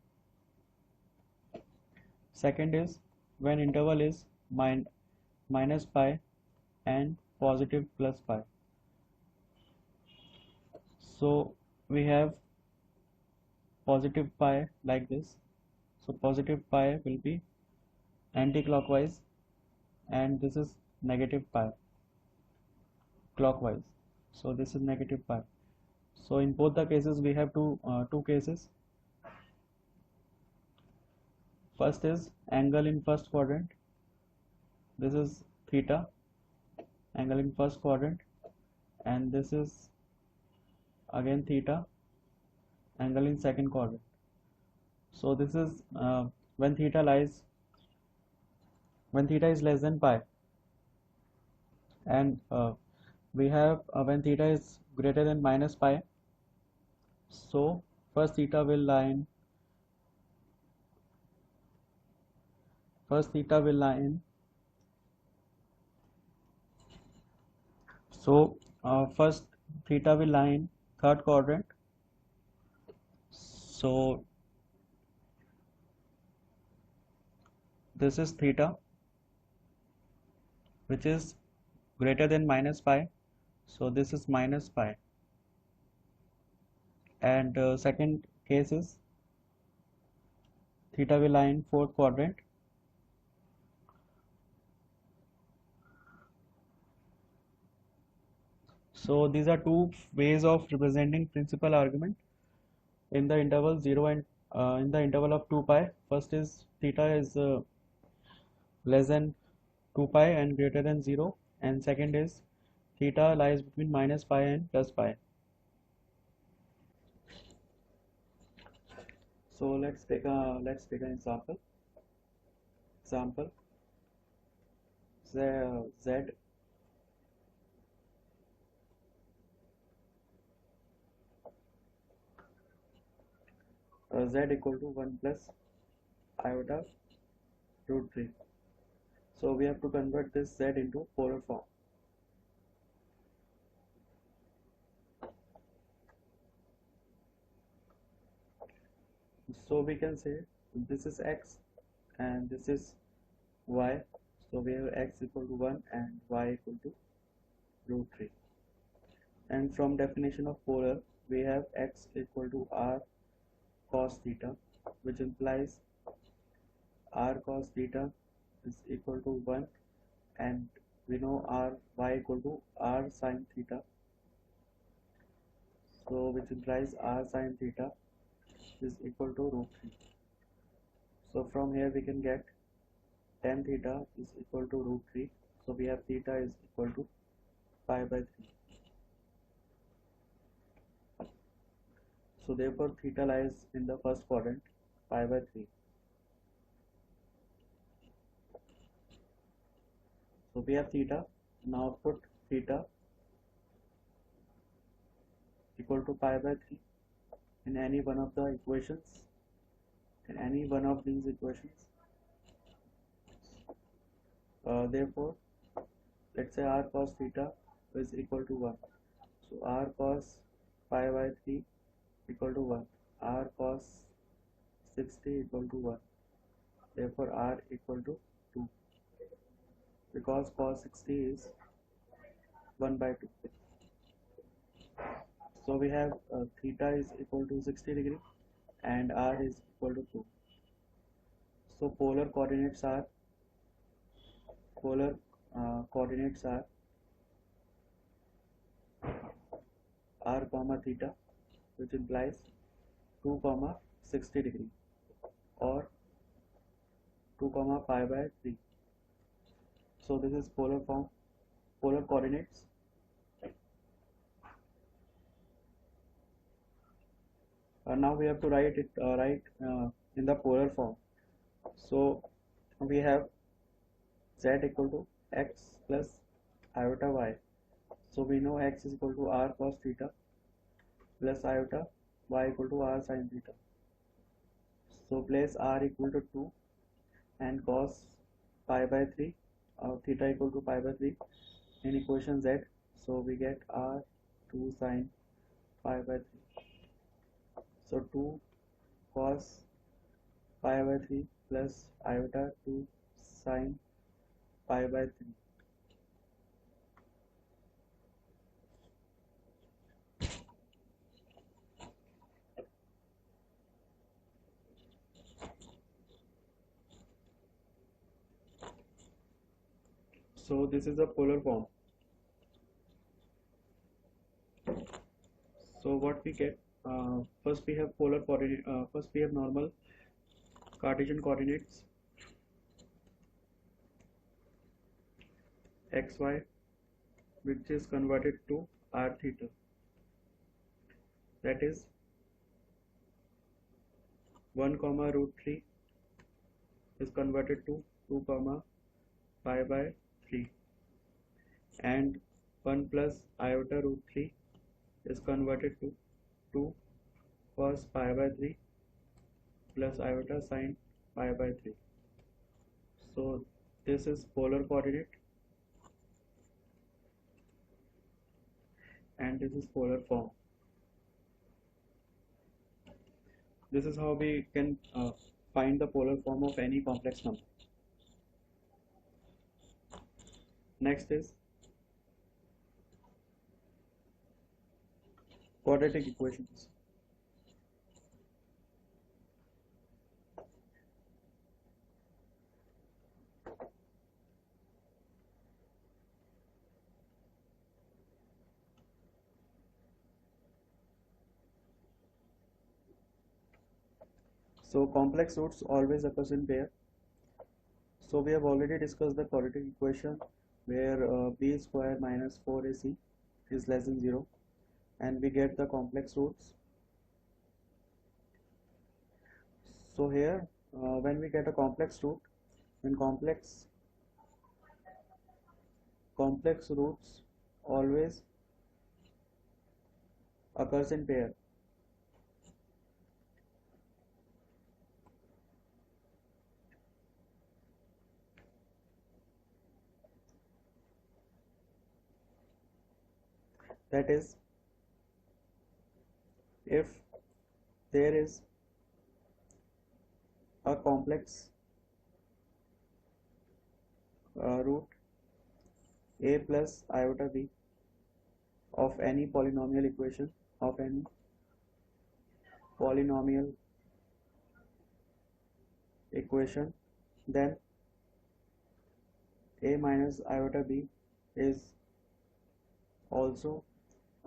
Second is when interval is minus pi and positive plus pi. So we have positive pi like this. So positive pi will be anti-clockwise, and this is negative pi clockwise. So this is negative pi. So in both the cases we have two cases. First is angle in first quadrant. This is theta, angle in first quadrant, and this is again theta, angle in second quadrant. So this is when theta is less than pi, and we have when theta is greater than minus pi. So first theta will lie in so first theta will lie in third quadrant. So this is theta which is greater than minus pi, so this is minus pi. And second case is theta will lie in fourth quadrant. So these are two ways of representing principal argument in the interval 0 and in the interval of 2 pi. First is theta is less than 2 pi and greater than 0, and second is theta lies between minus pi and plus pi. So let's take an example. Example z z equal to 1 plus iota root 3. So we have to convert this z into polar form. So we can say this is x and this is y. So we have x equal to 1 and y equal to root 3. And from definition of polar, we have x equal to r cos theta, which implies r cos theta is equal to 1, and we know y equal to r sin theta, so which implies r sin theta is equal to root 3. So from here we can get tan theta is equal to root 3. So we have theta is equal to pi by 3. So therefore theta lies in the first quadrant, pi by 3. So we have theta. Now put theta equal to pi by 3 in any one of the equations, in any one of these equations. Therefore, let's say r cos theta is equal to 1. So r cos pi by 3 equal to 1. R cos 60 equal to 1. Therefore, r equal to 2. Because cos 60 is 1 by 2. So we have theta is equal to 60 degree and r is equal to 2. So polar coordinates are r comma theta, which implies 2 comma 60 degree or 2 comma pi by 3. So this is polar coordinates. Now we have to write it in the polar form. So we have z equal to x plus iota y. So we know x is equal to r cos theta plus iota, y equal to r sin theta. So place r equal to 2 and cos pi by 3, theta equal to pi by 3 in equation z. So we get r 2 sin pi by 3. So 2 cos pi by 3 plus iota 2 sin pi by 3. So this is a polar form. So what we get, first we have polar coordinate, first we have normal Cartesian coordinates xy, which is converted to r theta, that is 1 comma root 3 is converted to 2 comma pi by 3, and 1 plus iota root 3 is converted to 2 cos pi by 3 plus iota sin pi by 3. So this is polar coordinate and this is polar form. This is how we can find the polar form of any complex number. Next is quadratic equations. So complex roots always occurs in pair. So we have already discussed the quadratic equation where b square minus 4ac is less than 0, and we get the complex roots. So here when we get a complex root, then complex roots always occurs in pair. That is, if there is a complex root a plus iota b of any polynomial equation, then a minus iota b is also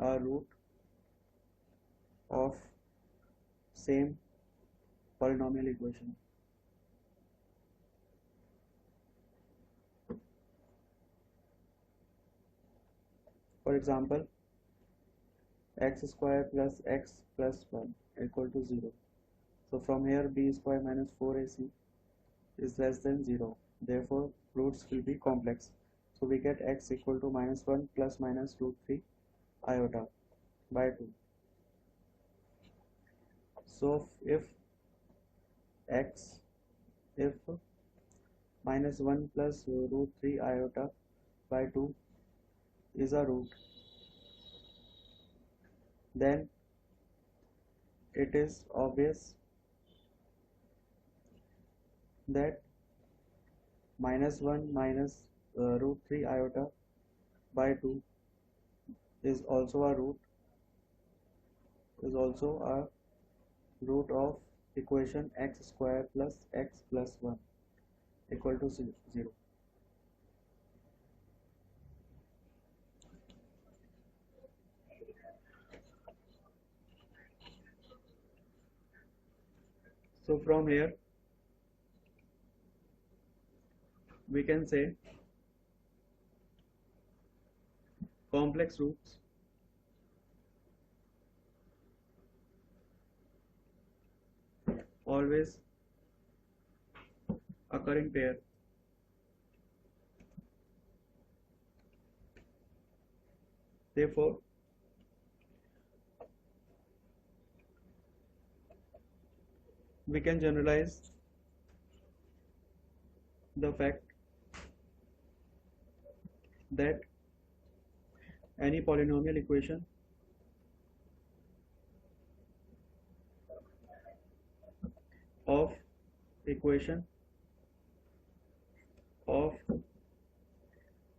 a root of same polynomial equation. For example, x square plus x plus 1 equal to 0. So from here b square minus 4ac is less than 0. Therefore roots will be complex. So we get x equal to minus 1 plus minus root 3 iota by 2. So if minus 1 plus root 3 iota by 2 is a root, then it is obvious that minus 1 minus root 3 iota by 2 is also a root of equation x square plus x plus 1 equal to 0. So from here we can say complex roots always occur in pair. Therefore we can generalize the fact that any polynomial equation of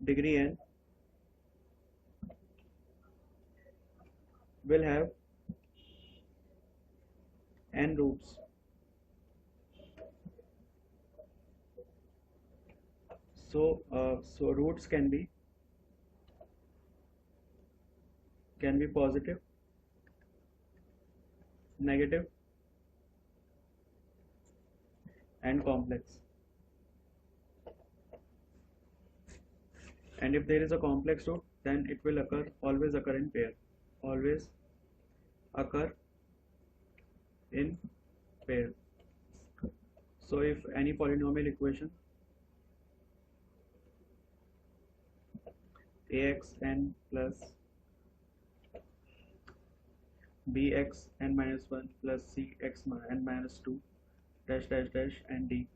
degree n will have n roots. So roots can be positive, negative, and complex. And if there is a complex root, then it will always occur in pair. Always occur in pair. So if any polynomial equation axn plus bxn minus 1 plus cxn minus 2 dash dash dash and d,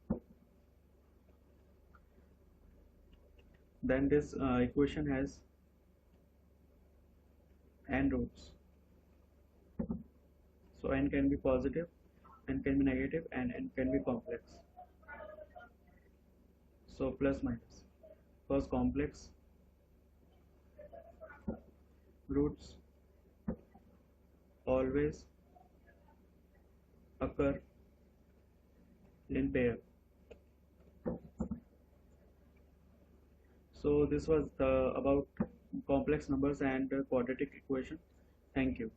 then this equation has n roots. So n can be positive, n can be negative, and n can be complex. So plus minus, because complex roots always occur in pair. So this was about complex numbers and quadratic equation. Thank you.